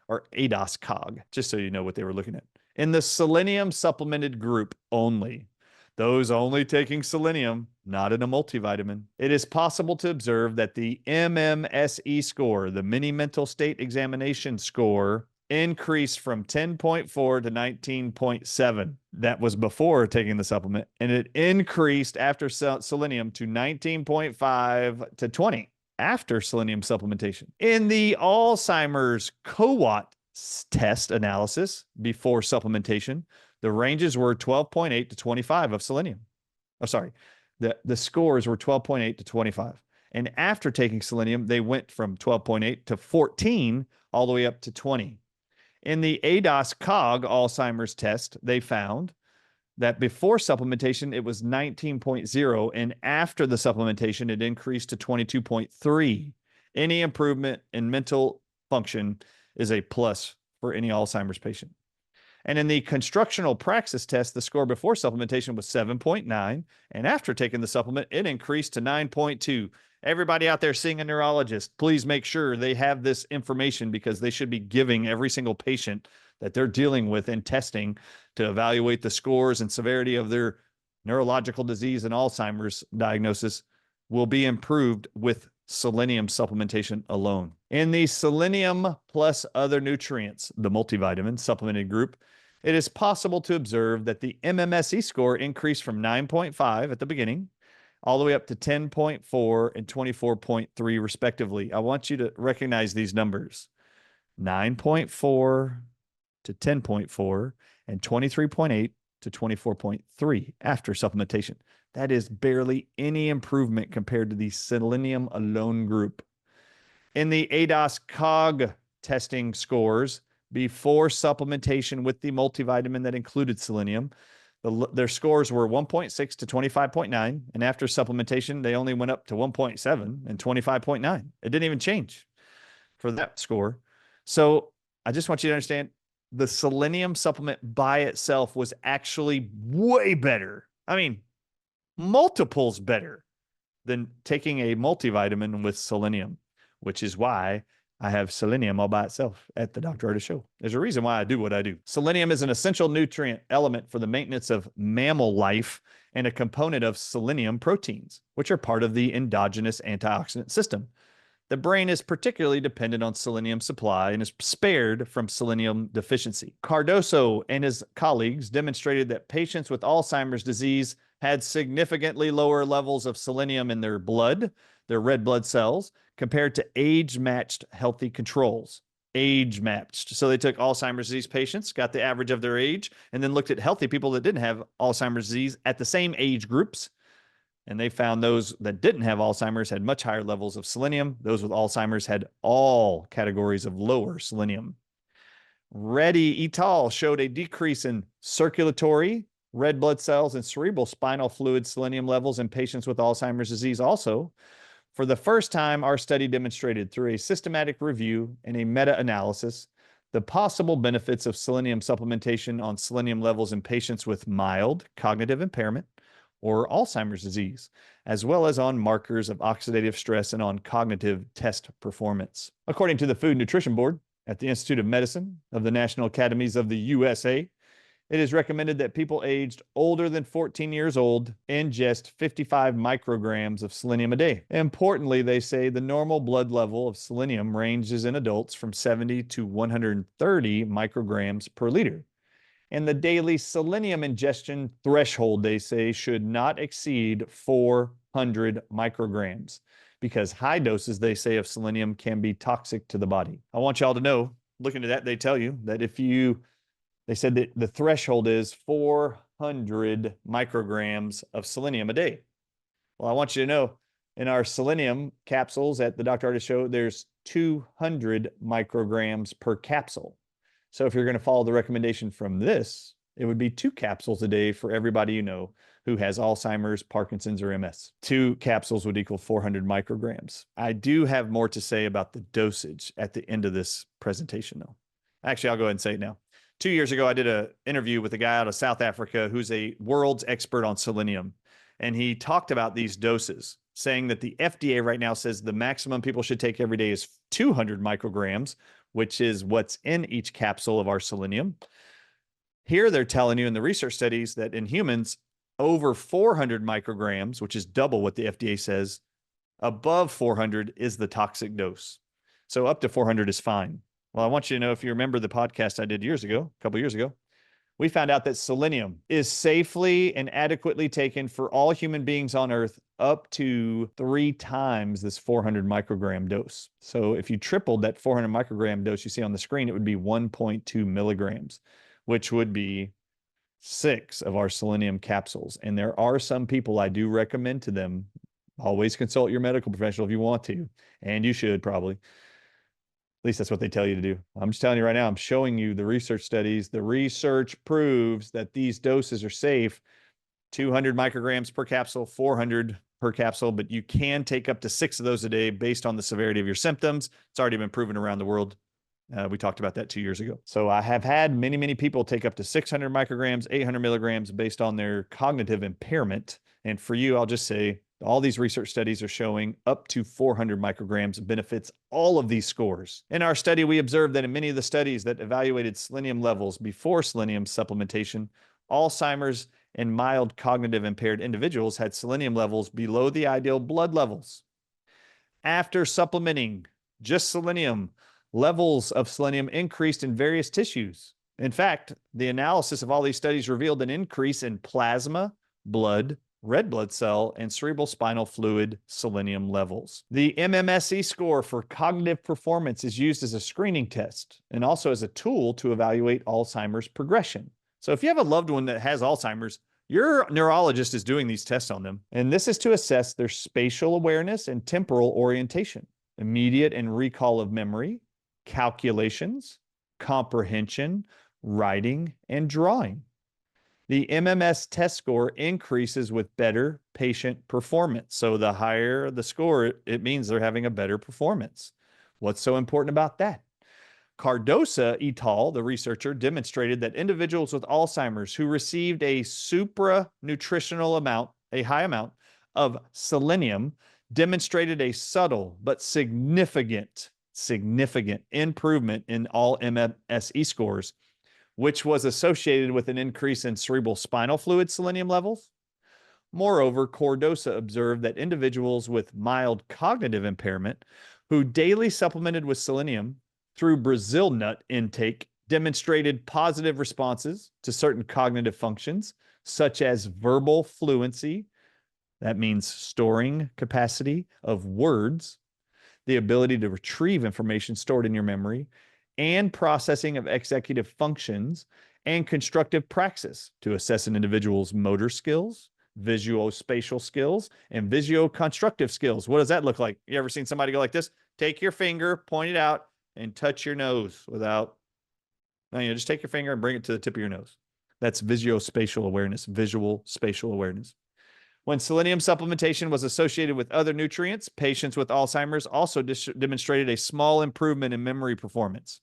or ADOS-COG, just so you know what they were looking at. In the selenium supplemented group only, those only taking selenium, not in a multivitamin, it is possible to observe that the MMSE score, the mini mental state examination score, increased from 10.4 to 19.7. That was before taking the supplement, and it increased after selenium to 19.5 to 20 after selenium supplementation. In the Alzheimer's COAT test analysis before supplementation, the ranges were 12.8 to 25 of selenium. Oh, sorry. The scores were 12.8 to 25. And after taking selenium, they went from 12.8 to 14 all the way up to 20. In the ADOS-COG Alzheimer's test, they found that before supplementation, it was 19.0, and after the supplementation, it increased to 22.3. Any improvement in mental function is a plus for any Alzheimer's patient. And in the constructional praxis test, the score before supplementation was 7.9, and after taking the supplement, it increased to 9.2. Everybody out there seeing a neurologist, please make sure they have this information because they should be giving every single patient that they're dealing with in testing to evaluate the scores and severity of their neurological disease and Alzheimer's diagnosis will be improved with selenium supplementation alone. In the selenium plus other nutrients, the multivitamin supplemented group, it is possible to observe that the MMSE score increased from 9.5 at the beginning all the way up to 10.4 and 24.3 respectively. I want you to recognize these numbers. 9.4 to 10.4 and 23.8 to 24.3 after supplementation. That is barely any improvement compared to the selenium alone group. In the ADOS-COG testing scores before supplementation with the multivitamin that included selenium, their scores were 1.6 to 25.9, and after supplementation, they only went up to 1.7 and 25.9. It didn't even change for that score. So I just want you to understand the selenium supplement by itself was actually way better. I mean, multiples better than taking a multivitamin with selenium, which is why I have selenium all by itself at the Dr. Ardis Show. There's a reason why I do what I do. Selenium is an essential nutrient element for the maintenance of mammal life and a component of selenium proteins, which are part of the endogenous antioxidant system. The brain is particularly dependent on selenium supply and is spared from selenium deficiency. Cardoso and his colleagues demonstrated that patients with Alzheimer's disease had significantly lower levels of selenium in their blood, their red blood cells, compared to age-matched healthy controls. Age-matched. So they took Alzheimer's disease patients, got the average of their age, and then looked at healthy people that didn't have Alzheimer's disease at the same age groups. And they found those that didn't have Alzheimer's had much higher levels of selenium. Those with Alzheimer's had all categories of lower selenium. Reddy et al. Showed a decrease in circulatory, red blood cells, and cerebral spinal fluid selenium levels in patients with Alzheimer's disease also. For the first time, our study demonstrated through a systematic review and a meta-analysis the possible benefits of selenium supplementation on selenium levels in patients with mild cognitive impairment or Alzheimer's disease, as well as on markers of oxidative stress and on cognitive test performance. According to the Food and Nutrition Board at the Institute of Medicine of the National Academies of the USA, it is recommended that people aged older than 14 years old ingest 55 micrograms of selenium a day. Importantly, they say the normal blood level of selenium ranges in adults from 70 to 130 micrograms per liter. And the daily selenium ingestion threshold, they say, should not exceed 400 micrograms because high doses, they say, of selenium can be toxic to the body. I want y'all to know, looking at that, they tell you that they said that the threshold is 400 micrograms of selenium a day. Well, I want you to know in our selenium capsules at the Dr. Ardis Show, there's 200 micrograms per capsule. So if you're going to follow the recommendation from this, it would be 2 capsules a day for everybody you know who has Alzheimer's, Parkinson's, or MS. 2 capsules would equal 400 micrograms. I do have more to say about the dosage at the end of this presentation, though. Actually, I'll go ahead and say it now. 2 years ago, I did an interview with a guy out of South Africa who's a world's expert on selenium. And he talked about these doses, saying that the FDA right now says the maximum people should take every day is 200 micrograms, which is what's in each capsule of our selenium. Here they're telling you in the research studies that in humans, over 400 micrograms, which is double what the FDA says, above 400 is the toxic dose. So up to 400 is fine. Well, I want you to know, if you remember the podcast I did a couple years ago, we found out that selenium is safely and adequately taken for all human beings on Earth up to 3 times this 400 microgram dose. So if you tripled that 400 microgram dose you see on the screen, it would be 1.2 milligrams, which would be 6 of our selenium capsules. And there are some people I do recommend to them. Always consult your medical professional if you want to, and you should probably. At least that's what they tell you to do. I'm just telling you right now, I'm showing you the research studies. The research proves that these doses are safe. 200 micrograms per capsule, 400 per capsule, but you can take up to 6 of those a day based on the severity of your symptoms. It's already been proven around the world. We talked about that 2 years ago. So I have had many, many people take up to 600 micrograms, 800 milligrams based on their cognitive impairment. And for you, I'll just say, all these research studies are showing up to 400 micrograms benefits all of these scores. In our study, we observed that in many of the studies that evaluated selenium levels before selenium supplementation, Alzheimer's and mild cognitive impaired individuals had selenium levels below the ideal blood levels. After supplementing just selenium, levels of selenium increased in various tissues. In fact, the analysis of all these studies revealed an increase in plasma, blood, red blood cell, and cerebral spinal fluid selenium levels. The MMSE score for cognitive performance is used as a screening test and also as a tool to evaluate Alzheimer's progression. So if you have a loved one that has Alzheimer's, your neurologist is doing these tests on them. And this is to assess their spatial awareness and temporal orientation, immediate and recall of memory, calculations, comprehension, writing, and drawing. The MMS test score increases with better patient performance. So the higher the score, it means they're having a better performance. What's so important about that? Cardosa et al., the researcher, demonstrated that individuals with Alzheimer's who received a supranutritional amount, a high amount of selenium, demonstrated a subtle but significant improvement in all MMSE scores, which was associated with an increase in cerebral spinal fluid selenium levels. Moreover, Cardosa observed that individuals with mild cognitive impairment who daily supplemented with selenium through Brazil nut intake demonstrated positive responses to certain cognitive functions, such as verbal fluency, that means storing capacity of words, the ability to retrieve information stored in your memory, and processing of executive functions, and constructive praxis to assess an individual's motor skills, visuospatial skills, and visio-constructive skills. What does that look like? You ever seen somebody go like this? Take your finger, point it out, and touch your nose without, just take your finger and bring it to the tip of your nose. That's visuospatial awareness, visual spatial awareness. When selenium supplementation was associated with other nutrients, patients with Alzheimer's also demonstrated a small improvement in memory performance.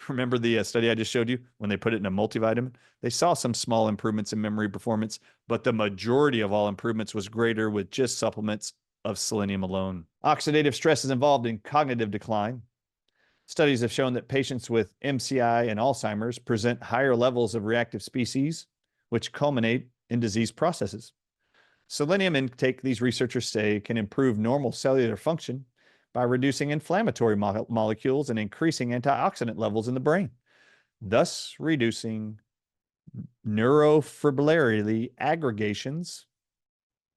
Remember the study I just showed you when they put it in a multivitamin? They saw some small improvements in memory performance, but the majority of all improvements was greater with just supplements of selenium alone. Oxidative stress is involved in cognitive decline. Studies have shown that patients with MCI and Alzheimer's present higher levels of reactive species, which culminate in disease processes. Selenium intake, these researchers say, can improve normal cellular function by reducing inflammatory molecules and increasing antioxidant levels in the brain, thus reducing neurofibrillary aggregations,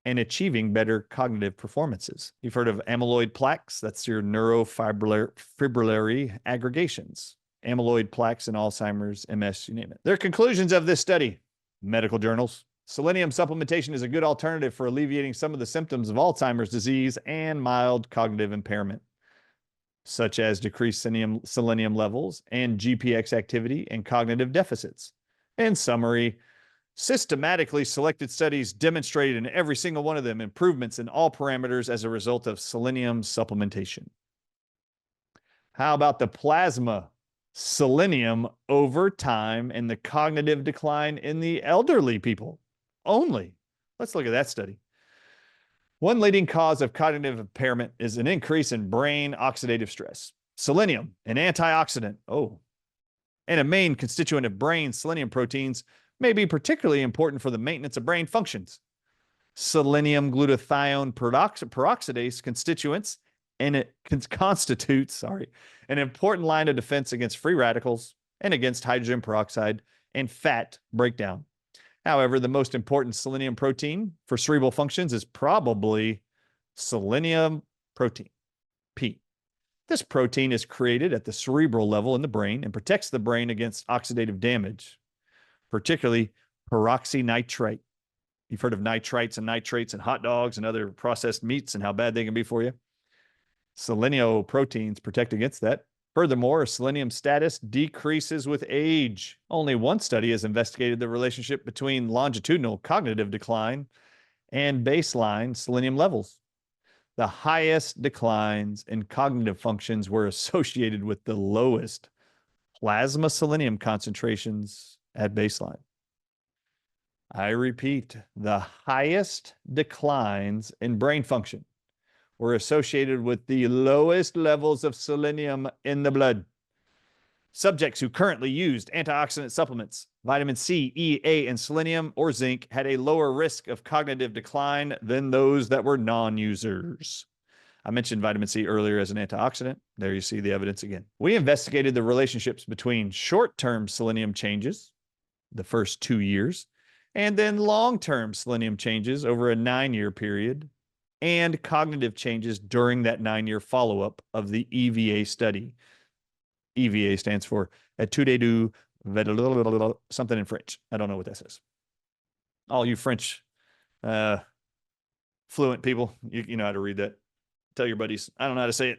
and achieving better cognitive performances. You've heard of amyloid plaques. That's your neurofibrillary aggregations. Amyloid plaques in Alzheimer's, MS, you name it. Their conclusions of this study, medical journals. Selenium supplementation is a good alternative for alleviating some of the symptoms of Alzheimer's disease and mild cognitive impairment, such as decreased selenium levels and GPX activity and cognitive deficits. In summary, systematically selected studies demonstrated in every single one of them improvements in all parameters as a result of selenium supplementation. How about the plasma selenium over time and the cognitive decline in the elderly people only? Let's look at that study. One leading cause of cognitive impairment is an increase in brain oxidative stress. Selenium, an antioxidant, and a main constituent of brain selenium proteins, may be particularly important for the maintenance of brain functions. Selenium glutathione peroxidase constituents, and it constitutes, an important line of defense against free radicals and against hydrogen peroxide and fat breakdown. However, the most important selenium protein for cerebral functions is probably selenium protein, P. This protein is created at the cerebral level in the brain and protects the brain against oxidative damage, particularly peroxynitrite. You've heard of nitrites and nitrates in hot dogs and other processed meats and how bad they can be for you. Selenium proteins protect against that. Furthermore, selenium status decreases with age. Only one study has investigated the relationship between longitudinal cognitive decline and baseline selenium levels. The highest declines in cognitive functions were associated with the lowest plasma selenium concentrations at baseline. I repeat, the highest declines in brain function were associated with the lowest levels of selenium in the blood. Subjects who currently used antioxidant supplements, vitamin C, E, A, and selenium or zinc, had a lower risk of cognitive decline than those that were non-users. I mentioned vitamin C earlier as an antioxidant. There you see the evidence again. We investigated the relationships between short-term selenium changes, the first 2 years, and then long-term selenium changes over a 9-year period, and cognitive changes during that 9-year follow-up of the EVA study. EVA stands for Étude du something in French. I don't know what that says. All you French fluent people, you know how to read that. Tell your buddies, I don't know how to say it.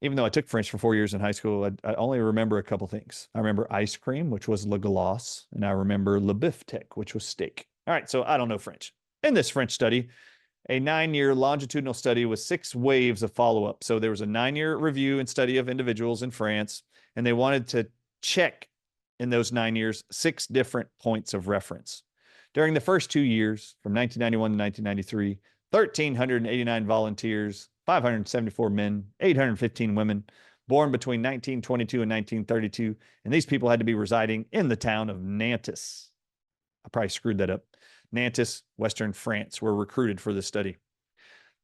Even though I took French for 4 years in high school, I only remember a couple things. I remember ice cream, which was le glace, and I remember le beefsteak, which was steak. All right, so I don't know French. In this French study, a 9-year longitudinal study with 6 waves of follow-up. So there was a 9-year review and study of individuals in France, and they wanted to check in those 9 years 6 different points of reference. During the first 2 years, from 1991 to 1993, 1,389 volunteers, 574 men, 815 women, born between 1922 and 1932, and these people had to be residing in the town of Nantes. I probably screwed that up. Nantes, Western France, were recruited for this study.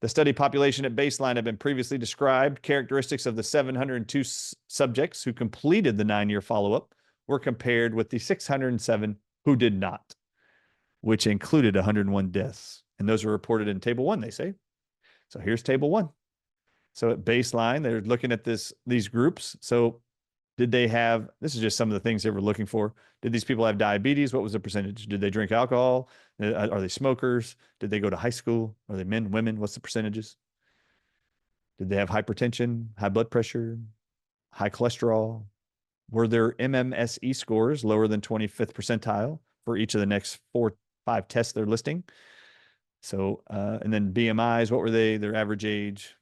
The study population at baseline had been previously described. Characteristics of the 702 subjects who completed the 9-year follow-up were compared with the 607 who did not, which included 101 deaths. And those are reported in Table 1, they say. So here's Table 1. So at baseline, they're looking at these groups. So did they have, this is just some of the things they were looking for. Did these people have diabetes? What was the percentage? Did they drink alcohol? Are they smokers? Did they go to high school? Are they men, women? What's the percentages? Did they have hypertension, high blood pressure, high cholesterol? Were their MMSE scores lower than 25th percentile for each of the next 4-5 tests they're listing? So, and then BMIs, what were they? Their average age?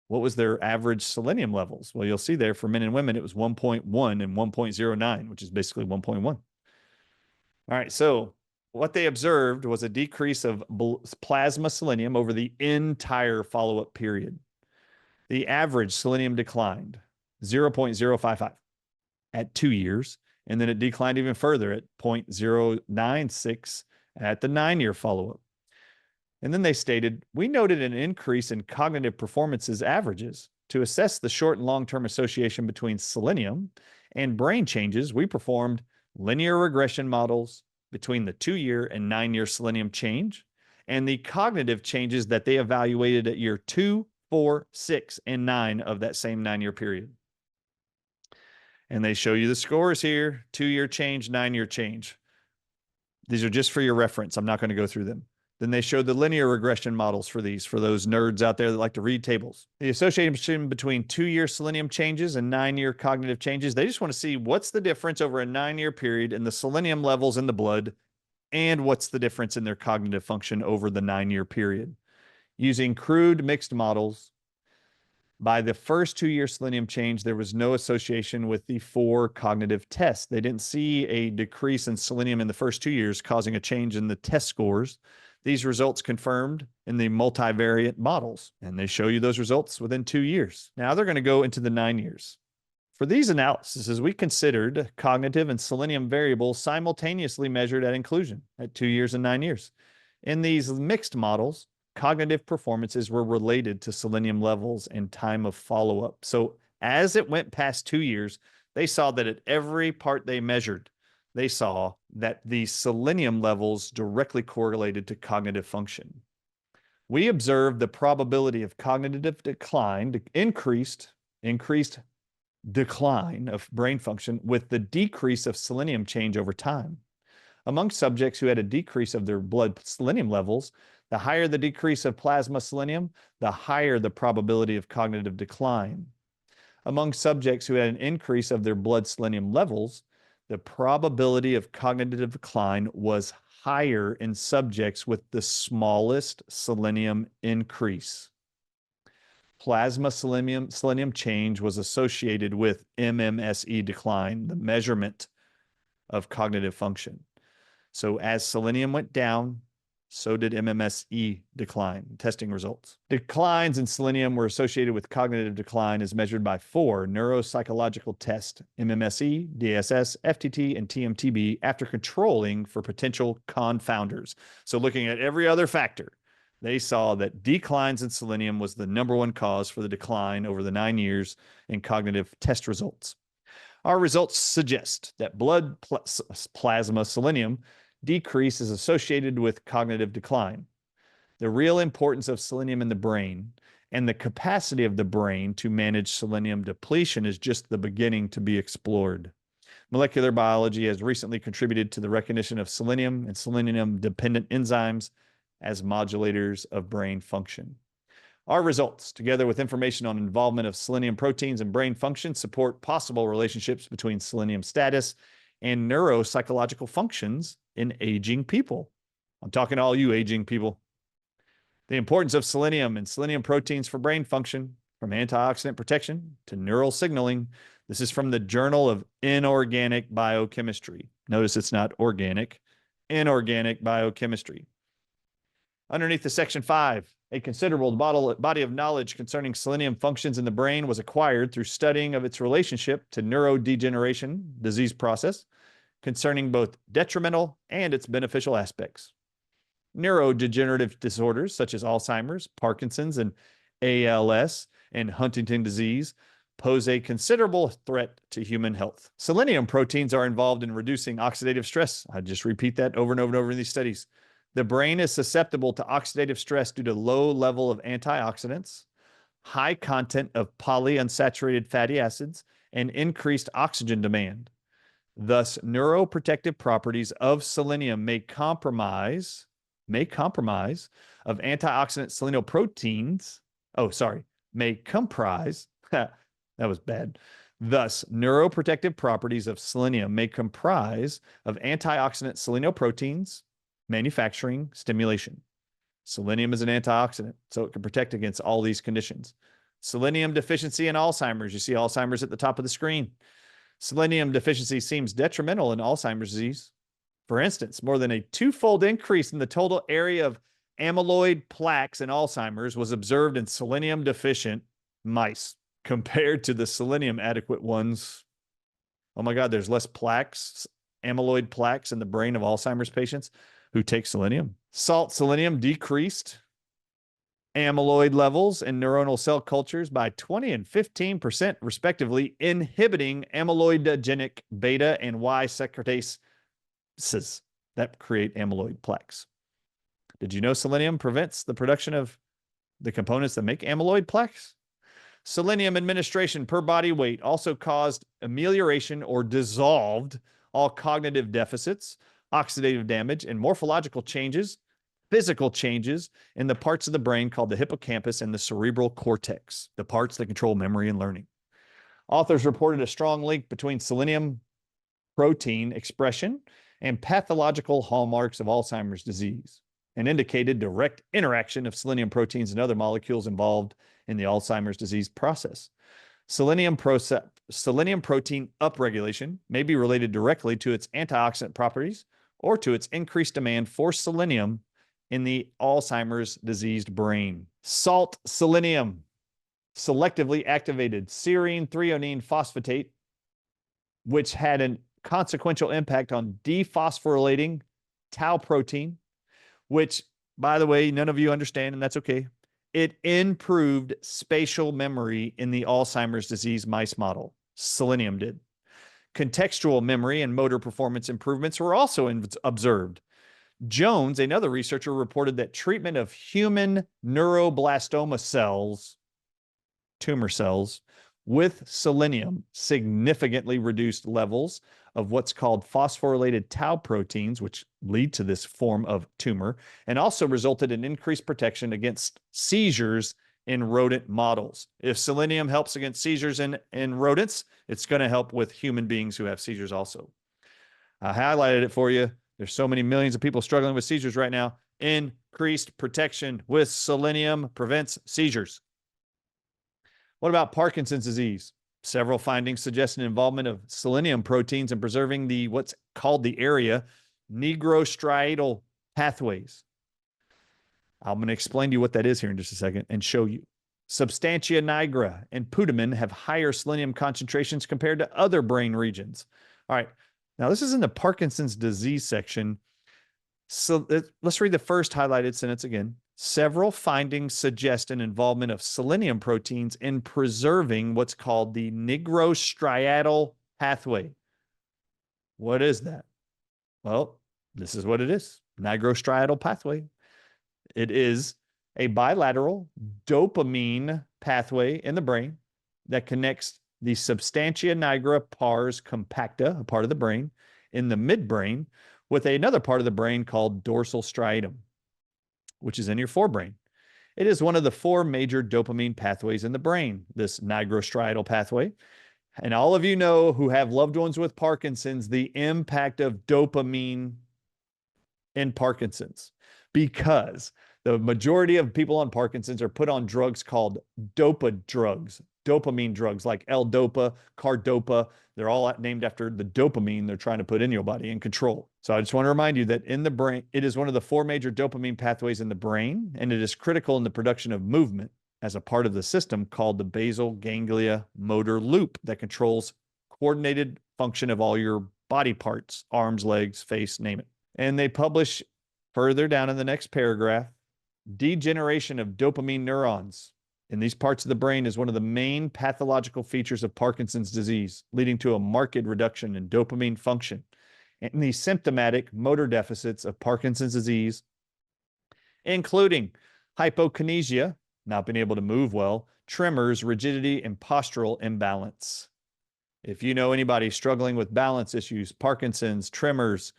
What was their average selenium levels? Well, you'll see there for men and women, it was 1.1 and 1.09, which is basically 1.1. All right, so what they observed was a decrease of plasma selenium over the entire follow-up period. The average selenium declined 0.055 at 2 years, and then it declined even further at 0.096 at the 9-year follow-up. And then they stated, we noted an increase in cognitive performances averages. To assess the short and long-term association between selenium and brain changes, we performed linear regression models between the 2-year and 9-year selenium change, and the cognitive changes that they evaluated at year 2, 4, 6, and 9 of that same 9-year period. And they show you the scores here: 2-year change, 9-year change. These are just for your reference. I'm not going to go through them. Then they showed the linear regression models for these, for those nerds out there that like to read tables. The association between 2-year selenium changes and 9-year cognitive changes, they just want to see what's the difference over a 9-year period in the selenium levels in the blood, and what's the difference in their cognitive function over the 9-year period. Using crude mixed models, by the first 2-year selenium change, there was no association with the 4 cognitive tests. They didn't see a decrease in selenium in the first 2 years causing a change in the test scores. These results confirmed in the multivariate models, and they show you those results within 2 years. Now they're going to go into the 9 years. For these analyses, we considered cognitive and selenium variables simultaneously measured at inclusion at 2 years and 9 years. In these mixed models, cognitive performances were related to selenium levels and time of follow-up. So as it went past 2 years, they saw that at every part they measured, they saw that the selenium levels directly correlated to cognitive function. We observed the probability of cognitive decline, increased decline of brain function with the decrease of selenium change over time. Among subjects who had a decrease of their blood selenium levels, the higher the decrease of plasma selenium, the higher the probability of cognitive decline. Among subjects who had an increase of their blood selenium levels, the probability of cognitive decline was higher in subjects with the smallest selenium increase. Plasma selenium change was associated with MMSE decline, the measurement of cognitive function. So as selenium went down, so did MMSE decline. Testing results. Declines in selenium were associated with cognitive decline as measured by 4 neuropsychological tests: MMSE, DSS, FTT, and TMTB, after controlling for potential confounders. So looking at every other factor, they saw that declines in selenium was the #1 cause for the decline over the 9 years in cognitive test results. Our results suggest that blood plasma selenium decrease is associated with cognitive decline. The real importance of selenium in the brain and the capacity of the brain to manage selenium depletion is just the beginning to be explored. Molecular biology has recently contributed to the recognition of selenium and selenium-dependent enzymes as modulators of brain function. Our results, together with information on involvement of selenium proteins in brain function, support possible relationships between selenium status and neuropsychological functions in aging people. I'm talking to all you aging people. The importance of selenium and selenium proteins for brain function, from antioxidant protection to neural signaling. This is from the Journal of Inorganic Biochemistry. Notice it's not organic, inorganic biochemistry. Underneath the section 5, a considerable body of knowledge concerning selenium functions in the brain was acquired through studying of its relationship to neurodegeneration, disease process, concerning both detrimental and its beneficial aspects. Neurodegenerative disorders such as Alzheimer's, Parkinson's, and ALS, and Huntington disease pose a considerable threat to human health. Selenium proteins are involved in reducing oxidative stress. I just repeat that over and over and over in these studies. The brain is susceptible to oxidative stress due to low level of antioxidants, high content of polyunsaturated fatty acids, and increased oxygen demand. Thus, neuroprotective properties of selenium may comprise of antioxidant selenoproteins. May comprise. That was bad. Thus, neuroprotective properties of selenium may comprise of antioxidant selenoproteins, manufacturing, stimulation. Selenium is an antioxidant, so it can protect against all these conditions. Selenium deficiency in Alzheimer's. You see Alzheimer's at the top of the screen. Selenium deficiency seems detrimental in Alzheimer's disease. For instance, more than a 2-fold increase in the total area of amyloid plaques in Alzheimer's was observed in selenium deficient mice compared to the selenium adequate ones. Oh my God, there's less plaques, amyloid plaques in the brain of Alzheimer's patients who take selenium. Salt selenium decreased amyloid levels in neuronal cell cultures by 20 and 15%, respectively, inhibiting amyloidogenic beta and Y secretases that create amyloid plaques. Did you know selenium prevents the production of the components that make amyloid plaques? Selenium administration per body weight also caused amelioration or dissolved all cognitive deficits, oxidative damage, and morphological changes, physical changes in the parts of the brain called the hippocampus and the cerebral cortex, the parts that control memory and learning. Authors reported a strong link between selenium protein expression and pathological hallmarks of Alzheimer's disease, and indicated direct interaction of selenium proteins and other molecules involved in the Alzheimer's disease process. Selenium protein upregulation may be related directly to its antioxidant properties or to its increased demand for selenium in the Alzheimer's diseased brain. Salt selenium selectively activated serine threonine phosphatase, which had a consequential impact on dephosphorylating tau protein, which, by the way, none of you understand, and that's okay. It improved spatial memory in the Alzheimer's disease mice model. Selenium did. Contextual memory and motor performance improvements were also observed. Jones, another researcher, reported that treatment of human neuroblastoma cells, tumor cells, with selenium significantly reduced levels of what's called phosphorylated tau proteins, which lead to this form of tumor, and also resulted in increased protection against seizures in rodent models. If selenium helps against seizures in rodents, it's going to help with human beings who have seizures also. I highlighted it for you. There's so many millions of people struggling with seizures right now. Increased protection with selenium prevents seizures. What about Parkinson's disease? Several findings suggest an involvement of selenium proteins in preserving the what's called the area nigrostriatal pathways. I'm going to explain to you what that is here in just a second and show you. Substantia nigra and putamen have higher selenium concentrations compared to other brain regions. All right, now this is in the Parkinson's disease section. So let's read the first highlighted sentence again. Several findings suggest an involvement of selenium proteins in preserving what's called the nigrostriatal pathway. What is that? Well, this is what it is. Nigrostriatal pathway. It is a bilateral dopamine pathway in the brain that connects the substantia nigra pars compacta, a part of the brain, in the midbrain, with another part of the brain called dorsal striatum, which is in your forebrain. It is one of the four major dopamine pathways in the brain, this nigrostriatal pathway. And all of you know who have loved ones with Parkinson's, the impact of dopamine in Parkinson's, because the majority of people on Parkinson's are put on drugs called dopa drugs, dopamine drugs like L-Dopa, Cardopa. They're all named after the dopamine they're trying to put in your body and control. So I just want to remind you that in the brain, it is one of the four major dopamine pathways in the brain, and it is critical in the production of movement as a part of the system called the basal ganglia motor loop that controls coordinated function of all your body parts, arms, legs, face, name it. And they publish further down in the next paragraph, degeneration of dopamine neurons in these parts of the brain is one of the main pathological features of Parkinson's disease, leading to a marked reduction in dopamine function. And the symptomatic motor deficits of Parkinson's disease, including hypokinesia, not being able to move well, tremors, rigidity, and postural imbalance. If you know anybody struggling with balance issues, Parkinson's, tremors,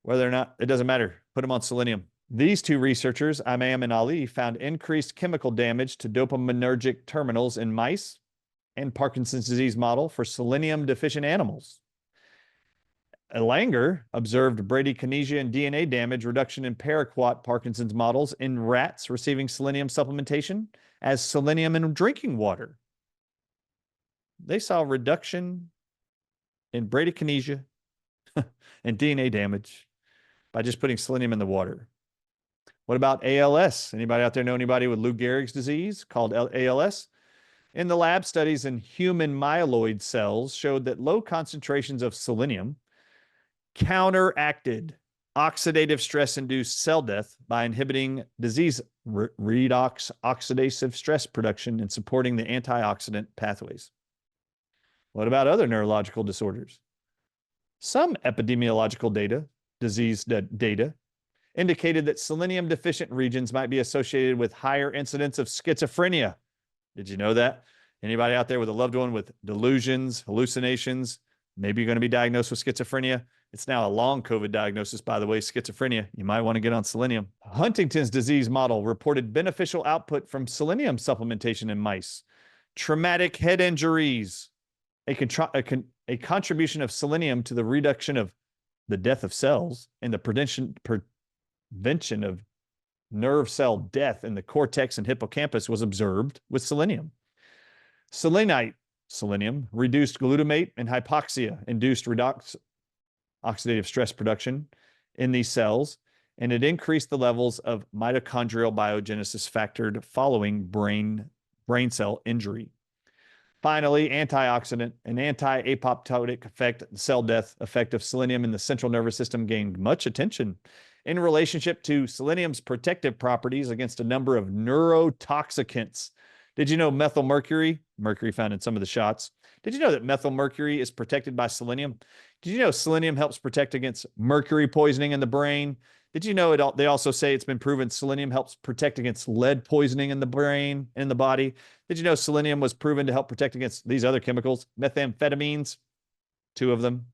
whether or not, it doesn't matter, put them on selenium. These two researchers, Imam and Ali, found increased chemical damage to dopaminergic terminals in mice and Parkinson's disease model for selenium-deficient animals. Langer observed bradykinesia and DNA damage reduction in paraquat Parkinson's models in rats receiving selenium supplementation as selenium in drinking water. They saw reduction in bradykinesia and DNA damage by just putting selenium in the water. What about ALS? Anybody out there know anybody with Lou Gehrig's disease called ALS? In the lab studies in human myeloid cells showed that low concentrations of selenium counteracted oxidative stress-induced cell death by inhibiting disease redox oxidative stress production, and supporting the antioxidant pathways. What about other neurological disorders? Some epidemiological disease data, indicated that selenium deficient regions might be associated with higher incidence of schizophrenia. Did you know that? Anybody out there with a loved one with delusions, hallucinations, maybe you're going to be diagnosed with schizophrenia. It's now a long COVID diagnosis, by the way, schizophrenia. You might want to get on selenium. Huntington's disease model reported beneficial output from selenium supplementation in mice. Traumatic head injuries, a contribution of selenium to the reduction of the death of cells and the prevention of nerve cell death in the cortex and hippocampus was observed with selenium. Selenium reduced glutamate and hypoxia, induced redox oxidative stress production in these cells, and it increased the levels of mitochondrial biogenesis factor following brain cell injury. Finally, antioxidant and anti-apoptotic effect, cell death effect of selenium in the central nervous system gained much attention in relationship to selenium's protective properties against a number of neurotoxicants. Did you know methylmercury, mercury found in some of the shots, did you know that methylmercury is protected by selenium? Did you know selenium helps protect against mercury poisoning in the brain? Did you know they also say it's been proven selenium helps protect against lead poisoning in the brain, in the body? Did you know selenium was proven to help protect against these other chemicals, methamphetamines, 2 of them,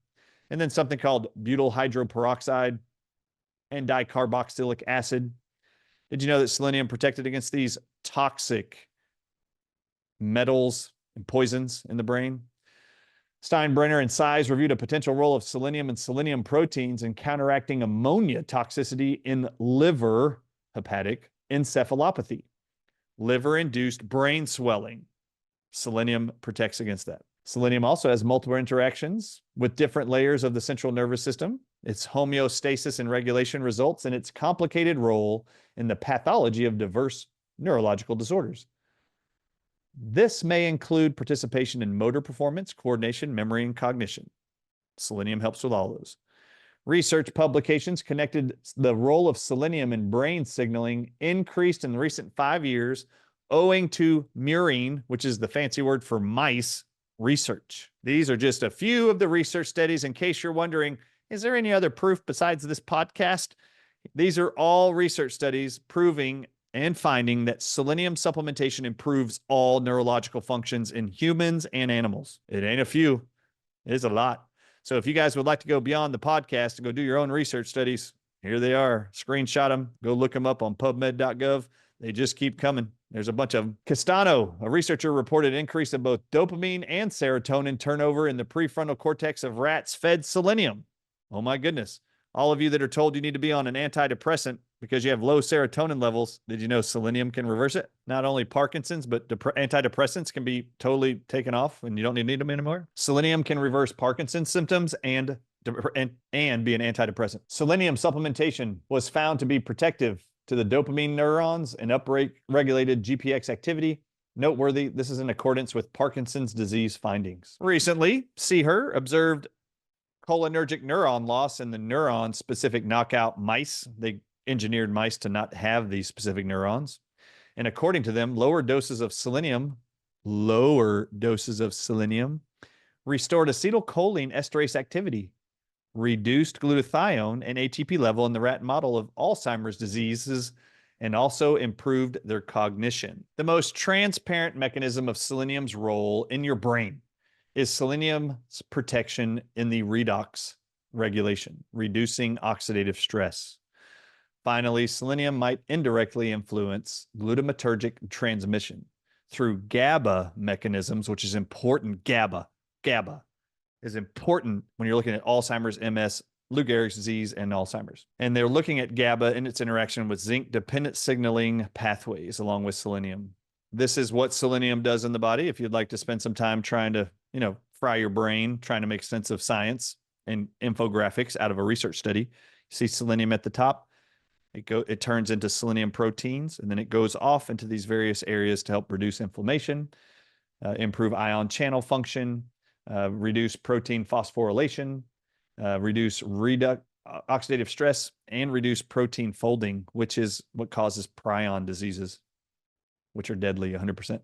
and then something called butyl hydroperoxide and dicarboxylic acid? Did you know that selenium protected against these toxic metals and poisons in the brain? Steinbrenner and Size reviewed a potential role of selenium and selenium proteins in counteracting ammonia toxicity in liver hepatic encephalopathy, liver-induced brain swelling. Selenium protects against that. Selenium also has multiple interactions with different layers of the central nervous system. Its homeostasis and regulation results in its complicated role in the pathology of diverse neurological disorders. This may include participation in motor performance, coordination, memory, and cognition. Selenium helps with all those. Research publications connected the role of selenium in brain signaling increased in the recent 5 years owing to murine, which is the fancy word for mice, research. These are just a few of the research studies. In case you're wondering, is there any other proof besides this podcast? These are all research studies proving and finding that selenium supplementation improves all neurological functions in humans and animals. It ain't a few, it is a lot. So if you guys would like to go beyond the podcast and go do your own research studies, here they are. Screenshot them, go look them up on pubmed.gov. They just keep coming. There's a bunch of them. Castano, a researcher, reported an increase in both dopamine and serotonin turnover in the prefrontal cortex of rats fed selenium. Oh my goodness. All of you that are told you need to be on an antidepressant because you have low serotonin levels, did you know selenium can reverse it? Not only Parkinson's, but antidepressants can be totally taken off and you don't need them anymore. Selenium can reverse Parkinson's symptoms and be an antidepressant. Selenium supplementation was found to be protective to the dopamine neurons and upregulated GPX activity. Noteworthy, this is in accordance with Parkinson's disease findings. Recently, Seher observed cholinergic neuron loss in the neuron-specific knockout mice. They engineered mice to not have these specific neurons. And according to them, lower doses of selenium restored acetylcholine esterase activity, reduced glutathione and ATP level in the rat model of Alzheimer's diseases, and also improved their cognition. The most transparent mechanism of selenium's role in your brain is selenium's protection in the redox regulation, reducing oxidative stress. Finally, selenium might indirectly influence glutamatergic transmission through GABA mechanisms, which is important. GABA is important when you're looking at Alzheimer's, MS, Lou Gehrig's disease, and Alzheimer's. And they're looking at GABA and its interaction with zinc-dependent signaling pathways along with selenium. This is what selenium does in the body. If you'd like to spend some time trying to, fry your brain, trying to make sense of science and infographics out of a research study, you see selenium at the top. It turns into selenium proteins, and then it goes off into these various areas to help reduce inflammation, improve ion channel function, reduce protein phosphorylation, reduce oxidative stress and reduce protein folding, which is what causes prion diseases, which are deadly 100%.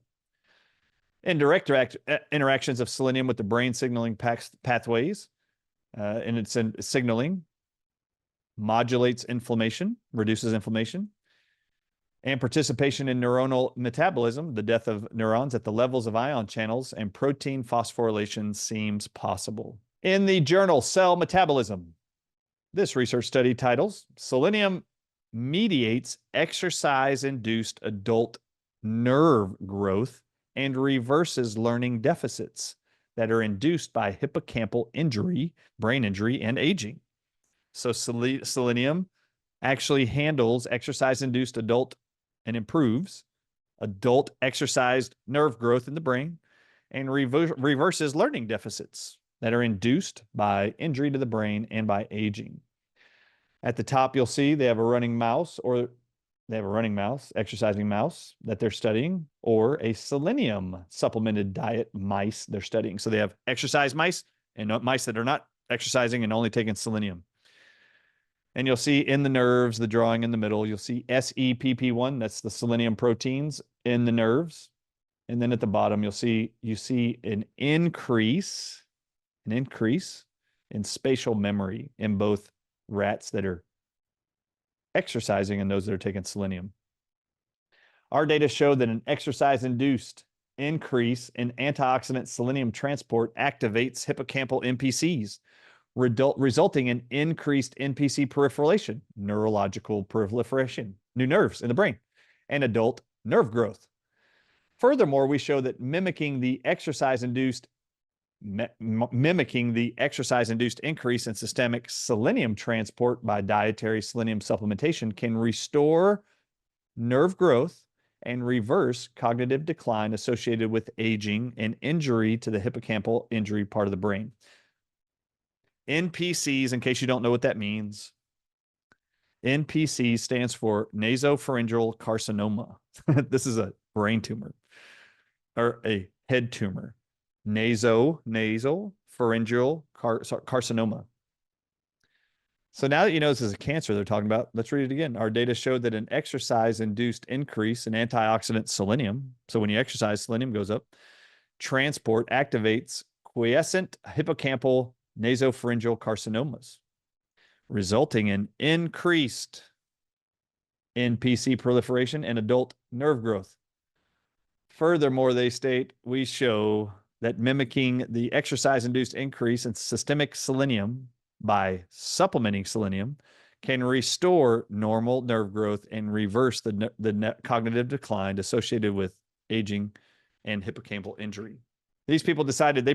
Indirect interactions of selenium with the brain signaling pathways, and its signaling modulates inflammation, reduces inflammation, and participation in neuronal metabolism, the death of neurons at the levels of ion channels, and protein phosphorylation seems possible. In the journal Cell Metabolism, this research study titles Selenium mediates exercise-induced adult nerve growth and reverses learning deficits that are induced by hippocampal injury, brain injury, and aging. So selenium actually handles exercise-induced adult and improves adult exercised nerve growth in the brain and reverses learning deficits that are induced by injury to the brain and by aging. At the top, you'll see they have a running mouse, or they have a running mouse, exercising mouse that they're studying, or a selenium supplemented diet mice they're studying. So they have exercise mice and mice that are not exercising and only taking selenium. And you'll see in the nerves, the drawing in the middle, you'll see SEPP1, that's the selenium proteins in the nerves. And then at the bottom, you see an increase in spatial memory in both rats that are exercising and those that are taking selenium. Our data show that an exercise-induced increase in antioxidant selenium transport activates hippocampal MPCs, resulting in increased NPC proliferation, neurological proliferation, new nerves in the brain, and adult nerve growth. Furthermore, we show that mimicking the exercise-induced increase in systemic selenium transport by dietary selenium supplementation can restore nerve growth and reverse cognitive decline associated with aging and injury to the hippocampal injury part of the brain. NPCs, in case you don't know what that means, NPC stands for nasopharyngeal carcinoma. This is a brain tumor or a head tumor. Nasopharyngeal carcinoma. So now that you know this is a cancer they're talking about, let's read it again. Our data showed that an exercise-induced increase in antioxidant selenium, so when you exercise, selenium goes up, transport activates quiescent hippocampal nasopharyngeal carcinomas, resulting in increased NPC proliferation and adult nerve growth. Furthermore, they state, we show that mimicking the exercise-induced increase in systemic selenium by supplementing selenium can restore normal nerve growth and reverse the cognitive decline associated with aging and hippocampal injury. These people decided, we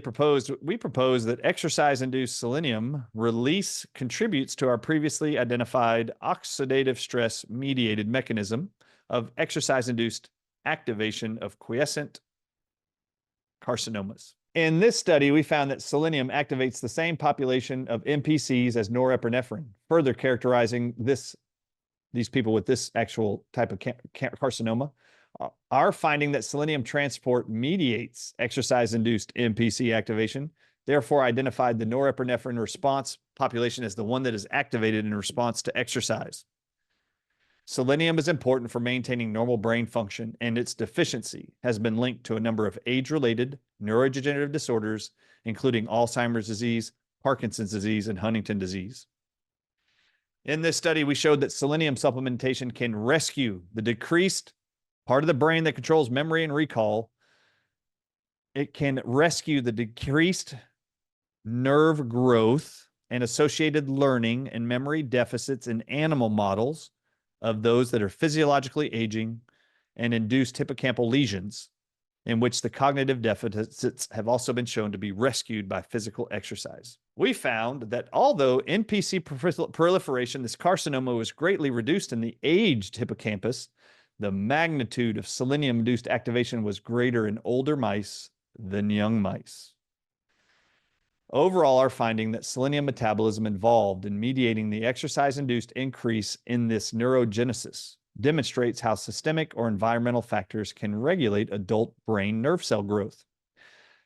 proposed that exercise-induced selenium release contributes to our previously identified oxidative stress mediated mechanism of exercise-induced activation of quiescent carcinomas. In this study, we found that selenium activates the same population of MPCs as norepinephrine, further characterizing these people with this actual type of carcinoma. Our finding that selenium transport mediates exercise-induced MPC activation, therefore identified the norepinephrine response population as the one that is activated in response to exercise. Selenium is important for maintaining normal brain function, and its deficiency has been linked to a number of age-related neurodegenerative disorders, including Alzheimer's disease, Parkinson's disease, and Huntington disease. In this study, we showed that selenium supplementation can rescue the decreased part of the brain that controls memory and recall. It can rescue the decreased nerve growth and associated learning and memory deficits in animal models of those that are physiologically aging and induced hippocampal lesions, in which the cognitive deficits have also been shown to be rescued by physical exercise. We found that although NPC proliferation, this carcinoma, was greatly reduced in the aged hippocampus, the magnitude of selenium-induced activation was greater in older mice than young mice. Overall, our finding that selenium metabolism involved in mediating the exercise-induced increase in this neurogenesis demonstrates how systemic or environmental factors can regulate adult brain nerve cell growth.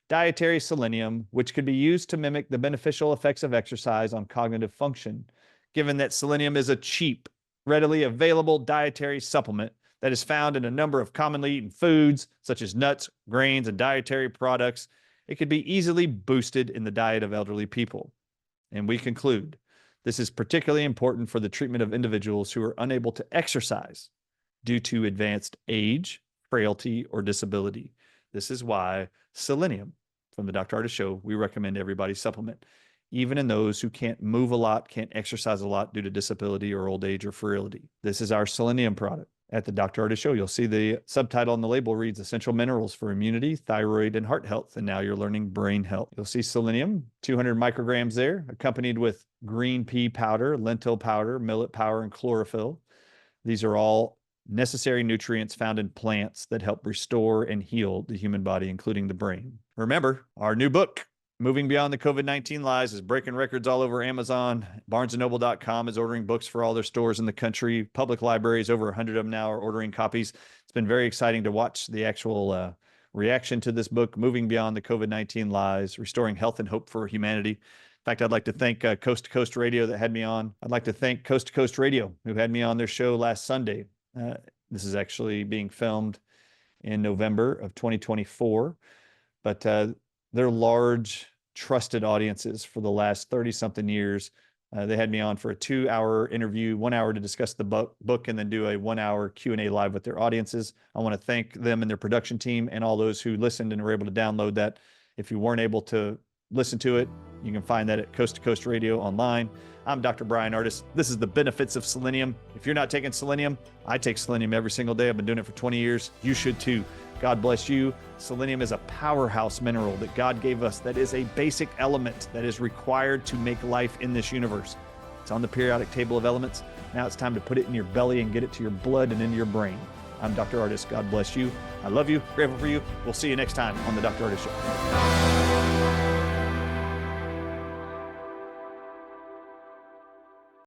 Dietary selenium, which could be used to mimic the beneficial effects of exercise on cognitive function, given that selenium is a cheap, readily available dietary supplement that is found in a number of commonly eaten foods, such as nuts, grains, and dietary products. It could be easily boosted in the diet of elderly people. And we conclude, this is particularly important for the treatment of individuals who are unable to exercise due to advanced age, frailty, or disability. This is why selenium, from the Dr. Ardis Show, we recommend everybody supplement, even in those who can't move a lot, can't exercise a lot due to disability or old age or frailty. This is our selenium product. At the Dr. Ardis Show, you'll see the subtitle on the label reads Essential Minerals for Immunity, Thyroid, and Heart Health. And now you're learning brain health. You'll see selenium, 200 micrograms there, accompanied with green pea powder, lentil powder, millet powder, and chlorophyll. These are all necessary nutrients found in plants that help restore and heal the human body, including the brain. Remember, our new book, Moving Beyond the COVID-19 Lies, is breaking records all over Amazon. BarnesandNoble.com is ordering books for all their stores in the country. Public libraries, over 100 of them now, are ordering copies. It's been very exciting to watch the actual reaction to this book, Moving Beyond the COVID-19 Lies, Restoring Health and Hope for Humanity. In fact, I'd like to thank Coast to Coast Radio that had me on. I'd like to thank Coast to Coast Radio, who had me on their show last Sunday. This is actually being filmed in November of 2024, but they're large, trusted audiences for the last 30-something years. They had me on for a 2-hour interview, 1 hour to discuss the book, and then do a 1-hour Q&A live with their audiences. I want to thank them and their production team and all those who listened and were able to download that. If you weren't able to listen to it, you can find that at Coast to Coast Radio online. I'm Dr. Brian Ardis. This is the benefits of selenium. If you're not taking selenium, I take selenium every single day. I've been doing it for 20 years. You should too. God bless you. Selenium is a powerhouse mineral that God gave us that is a basic element that is required to make life in this universe. It's on the periodic table of elements. Now it's time to put it in your belly and get it to your blood and into your brain. I'm Dr. Ardis. God bless you. I love you. Grateful for you. We'll see you next time on the Dr. Ardis Show.